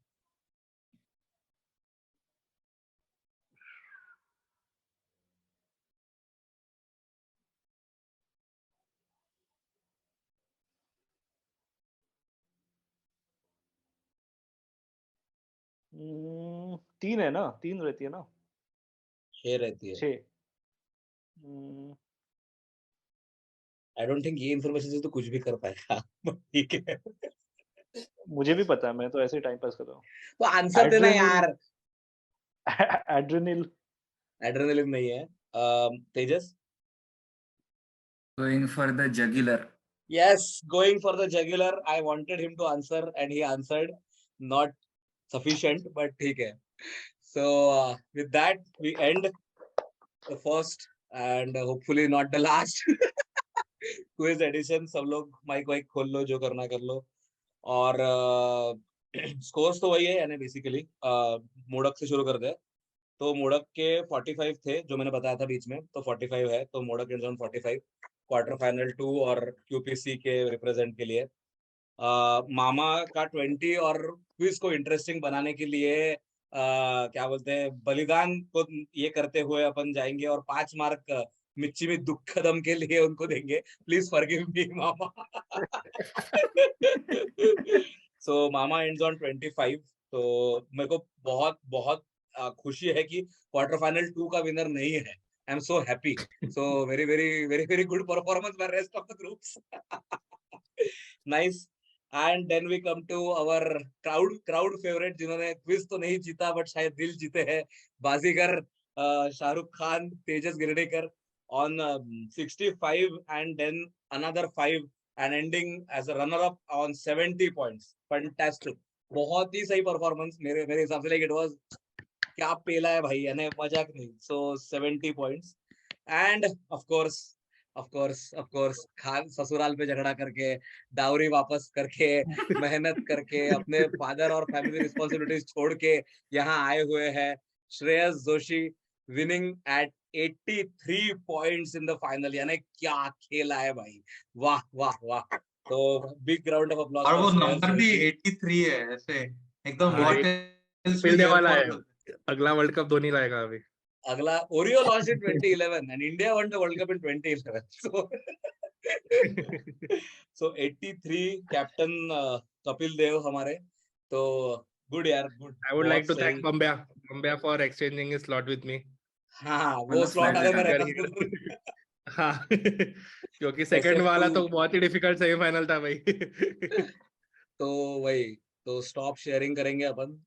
तीन है ना, तीन रहती है ना, 6 रहती है। 6। आई डोंट थिंक ये इन्फॉर्मेशन से तो कुछ भी कर पाएगा। but ठीक है। मुझे भी पता है, मैं तो ऐसे ही टाइम पास कर रहा हूँ। तो आंसर देना एड्रेनिल। यार। एड्रेनिल। एड्रेनलिन नहीं है। Tejas. Going for the jugular. Yes, going for the jugular. I wanted him to answer and he answered. Not sufficient, but ठीक है. So with that we end the first and hopefully not the last quiz edition. सब लोग mic वाइक खोल लो, जो करना कर लो। और स्कोर्स तो वही है, यानी बेसिकली मोड़क से शुरू कर दे। तो मोड़क के 45 थे जो मैंने बताया था बीच में, तो 45 है, तो मोड़क एंड्स ऑन 45 क्वार्टर फाइनल 2 और क्यूपीसी के रिप्रेजेंट के लिए। मामा का 20 और क्विज को इंटरेस्टिंग बनाने के लिए क्या बोलते हैं, बलिदान को ये करते हुए अपन जाएंगे और 5 मार्क मिच्ची में दुख कदम के लिए उनको देंगे। Please forgive me mama. So mama ends on 25। तो मेरे को बहुत बहुत खुशी है कि क्वार्टर फाइनल 2 का विनर नहीं है। I am so happy. So very very very very good performance by rest of the groups. Nice. And then we come to our crowd favourite, जिन्होंने क्विज तो नहीं जीता बट शायद दिल जीते हैं, बाजीगर शाहरुख खान, तेजस गिरडेकर on 65 and then another 5 and ending as a runner up on 70 points. Fantastic. बहुत ही सही परफॉर्मेंस मेरे हिसाब से, लाइक इट वाज क्या पेला है भाई, यानी मजाक नहीं। सो 70 points end of course Khan ससुराल पे झगड़ा करके, डाउरी वापस करके, मेहनत करके, अपने फादर और फैमिली रिस्पॉन्सिबिलिटीज छोड़ के यहाँ आए हुए हैं Shreyas Joshi, winning eight 83 points in the final. यानी क्या खेला है भाई, वाह वाह वाह। तो बिग राउंड ऑफ अप्लॉज और फॉर वो श्रेयस नंबर भी जोशी। 83 है, ऐसे एकदम हाँ, what एक else we मिलने here वाला for है। अगला वर्ल्ड कप धोनी लाएगा अभी। अगला Oreo launch in 2011 and India won the World Cup in 2011. So 83 captain Kapil Dev हमारे, तो गुड यार, गुड, I would like बहुत to thank सही। Bambia for exchanging his slot with me. हाँ वो मतलब स्लॉट flight अगर मैं return। रहता तो हाँ, क्योंकि सेकंड वाला SF2 तो बहुत ही डिफिकल्ट सेमीफाइनल था भाई। तो वही, तो स्टॉप शेयरिंग करेंगे अपन।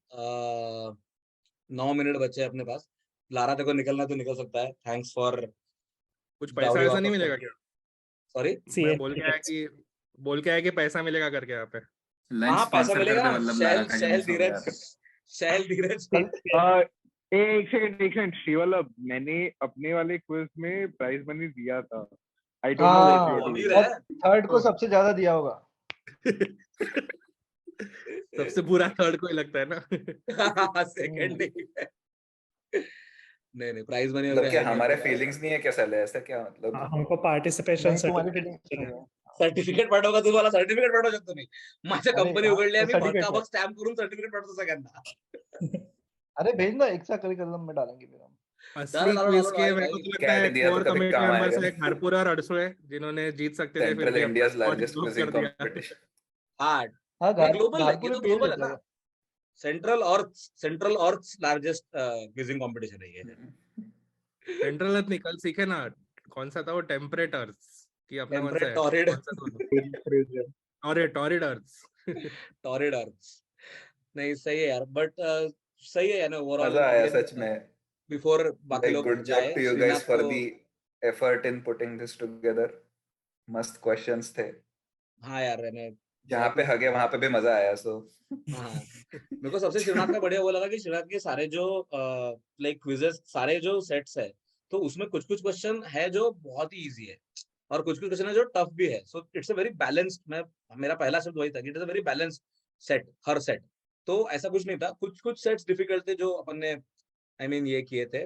9 मिनट बचे हैं अपने पास। लारा तेरे को निकलना तो निकल सकता है, थैंक्स फॉर कुछ पैसा डाउरी वैसा नहीं वापस मिलेगा करके। क्या? सॉरी, मैं बोल के आया कि पैसा मिलेगा करके यहाँ पे। लंच हाँ पैसा स्पॉन्सर कर मिलेगा दे ना। वल्लभ लारा का, जो मिस हो गया यार। शैल धीरज एक सेकंड श्रीवल्लभ, मैंने अपने वाले क्विज में प्राइज मनी दिया था। I don't know what you are बोल ही डूइंग। रहे हैं। थर्ड को सबसे ज्यादा दिया होगा। सबसे बुरा थर्ड को ही लगता है ना। सेकंड नहीं प्राइज मनी मतलब वगैरह क्या है नहीं हमारे अपने पास। फीलिंग्स नहीं है क्या साले, ऐसा क्या मतलब? हमको पार्टिसिपेशन नहीं, तुम्हारी feelings सर्टिफिकेट नहीं है। सर्टिफिकेट पाठव का, तुम्हाला सर्टिफिकेट पाठवू शकतो मी। माझ्या अरे कंपनी हाँ, उघडली आहे, मी certificate भडकाभड है। स्टॅम्प करून सर्टिफिकेट पाठवतो सगळ्यांना। अरे भेजना, एक्स्ट्रा करिकुलम में डालेंगे फिर हम। असली डालो, क्विज डालो, के भाई, मेरे भाई। को तो लगता कैट है इंडिया तो कोर कभी कमेटी काम मेंबर्स आएगा है हरपुर और अड़सुए, जिन्होंने जीत सकते थे, फिर सेंट्रल भी इंडियाज अपना लार्जेस्ट spot क्विजिंग drop कर दिया। कंपटीशन। हाँ हाँ, ये ग्लोबल है, ये घाटपुर तो में ग्लोबल PH है ना। जाएगा। सेंट्रल और लार्जेस्ट क्विजिंग कंपटीशन है ये। सेंट्रल नहीं, कल सीखे ना कौन सा था वो, टेम्परेटर्स कि अपना कौन सा है, टॉरिड कौन सा दोनों, टॉरिड अर्थ। टॉरिड अर्थ। नहीं सही है यार, बट सही है यार ओवरऑल मजा आया इंडियन। सच में। बिफोर बाकी लाइक लोग गुड जॉब जाए, to you Shrinath guys for को। The effort in putting this together. मस्त क्वेश्चंस थे, हाँ यार मैंने जहाँ पे हगे वहां पे भी मजा आया। सो हाँ मेरे को सबसे श्रीनाथ का बढ़िया वो लगा कि श्रीनाथ के सारे जो लाइक क्विजेस, सारे जो सेट्स है, तो उसमें कुछ कुछ क्वेश्चन है जो बहुत ही इजी है और कुछ कुछ क्वेश्चन है जो टफ भी है। So it's a very balanced. मैं मेरा पहला शब्द वही था कि it is a very balanced set, her set. तो ऐसा कुछ नहीं था, कुछ कुछ सेट्स डिफिकल्ट थे जो अपन ने ये किए थे,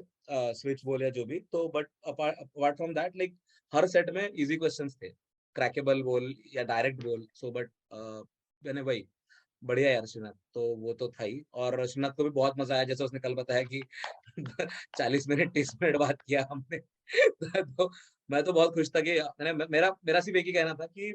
स्विच बोल या जो भी। तो but apart from that, like her set में इजी क्वेश्चंस थे, क्रैकेबल बोल या डायरेक्ट बोल। सो बट मैंने वही बढ़िया यार श्रीनाथ, तो वो तो था ही। और श्रीनाथ को भी बहुत मजा आया, जैसे उसने कल बताया कि 40 मिनट 30 मिनट बात किया हमने। तो मैं तो बहुत खुश था कि मेरा मेरा सिर्फ एक ही कहना था कि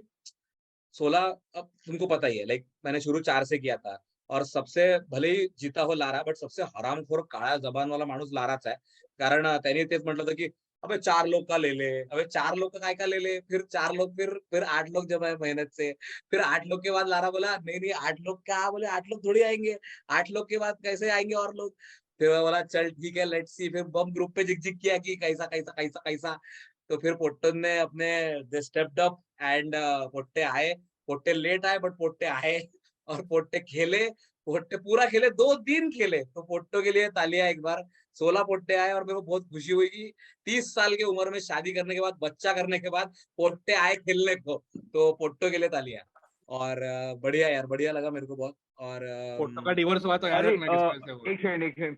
16, अब तुमको पता ही है, लाइक मैंने शुरू 4 से किया था और सबसे भले ही जीता हो लारा, बट सबसे हरामखोर काळ्या जबान वाला माणूस लाराच आहे। कारण त्यांनी तेच म्हटलं होतं की अबे 4 लोग का ले ले, अबे 4 लोग का काय का ले ले, फिर 4 लोग, फिर 8 लोग जब आए मेहनत से, फिर 8 लोग के बाद लारा बोला नहीं नहीं 8 लोग क्या, बोले 8 लोग थोड़ी आएंगे, 8 लोग के बाद कैसे आएंगे और लोग। फिर मैं बोला चल ठीक है लेट्स सी, फिर बम ग्रुप पे जिक किया कि कैसा कैसा कैसा कैसा। तो फिर पोट्टन ने अपने दे स्टेप्ड अप एंड पोट्टे आए, पोट्टे लेट आए बट पोट्टे आए और पोट्टे खेले, पोट्टे पूरा खेले, 2 दिन खेले। तो पोट्टो के लिए तालियां एक बार। 16 पोट्टे आए और मेरे को बहुत खुशी हुई कि 30 साल की उम्र में शादी करने के बाद, बच्चा करने के बाद पोट्टे आए खेलने को, तो पोट्टो के लिए तालियां। और बढ़िया यार, बढ़िया लगा मेरे को बहुत। और पोट्टो का डिवोर्स हुआ तो याद अरे रखना किस वजह से हुआ। एक second,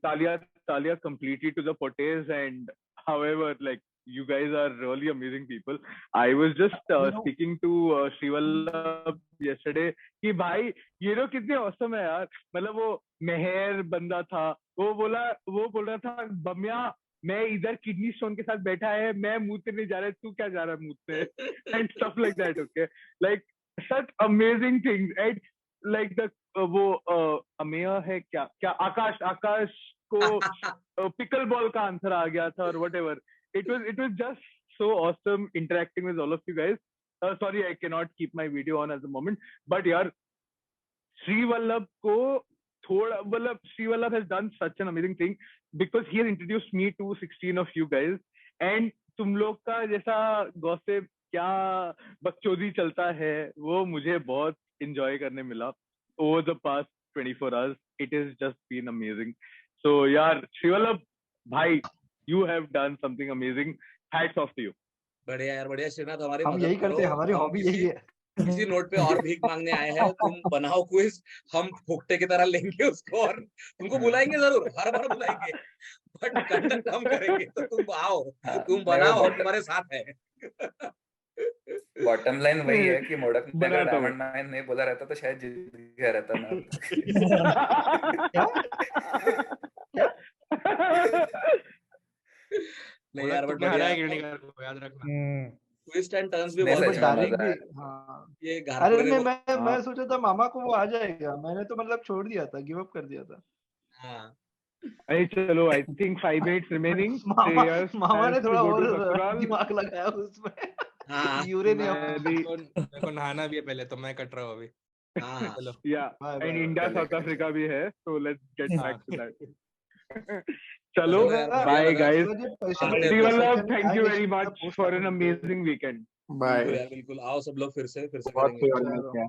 Talya completely to the Pottes, and however, like, you guys are really amazing people. I was just speaking to Shrivalabh yesterday कि भाई ये लोग कितने awesome है यार। मतलब वो मेहर बंदा था, वो बोल रहा था बम्या मैं इधर किडनी स्टोन के साथ बैठा है, मैं मुंह से नहीं जा रहा, तू क्या जा रहा है मुंह से, and stuff like that. Okay, like such amazing things. And like the वो अमेय है क्या आकाश को पिकल बॉल का आंसर आ गया था और whatever. It was just so awesome interacting with all of you guys. Sorry, I cannot keep my video on at the moment, but यार Shrivalabh को थोड़ा, मतलब Shrivalabh has done such an amazing thing because he has introduced me to 16 of you guys, and तुम लोग का जैसा gossip क्या बकचोदी चलता है वो मुझे बहुत enjoy करने मिला over the past 24 hours. It has just been amazing. So यार Shrivalabh भाई, you have done something amazing. Hats off to you. बढ़िया यार, बढ़िया श्रीनाथ, हमारी हम मदद यही करते हैं, करो। हमारी हम हॉबी यही है। किसी नोट पे और भीख मांगने आए हैं, तुम बनाओ क्विज, हम फुकटे की तरह लेंगे उसको और तुमको बुलाएंगे जरूर, हर बार बुलाएंगे, बट कंडक्ट हम करेंगे। तो तुम आओ, तुम बनाओ, हम तुम्हारे साथ हैं। बॉटम लाइन वही है कि मोड़क ने अगर बनाता हूँ। डायमंड माइन नहीं बोला रहता तो शायद जीत गया रहता मैं। नहीं मोड़क यार, बट तुमने हराया बढ़िया गिरणी को, याद रखना। ट्विस्ट एंड टर्न्स भी नहीं, बहुत सच बट में अच्छे डार्लिंग मजा भी आया। हाँ ये अरे घारपुर नहीं के मैं हाँ। सोचा था मामा को वो आ जाएगा, मैंने तो मतलब छोड़ दिया था, गिव अप कर दिया था। हाँ अरे चलो, I think 5 minutes remaining. मामा ने has to थोड़ा go to और ससुराल. दिमाग लगाया उसमें। हाँ यूरेनियम। मेरे को नहाना भी है पहले, तो मैं कट रहा हूँ अभी। हाँ हाँ चलो। Yeah, bye and bye India चलेगा, South Africa भी है, so let's get हाँ। back to that. चलो चलो, यार, बढ़िया bye लगा। guys. आते हैं फिर। Srivallam, thank you very much for an amazing weekend. बिल्कुल यार, बिल्कुल आओ सब लोग फिर से बहुत करेंगे। सही organize किया।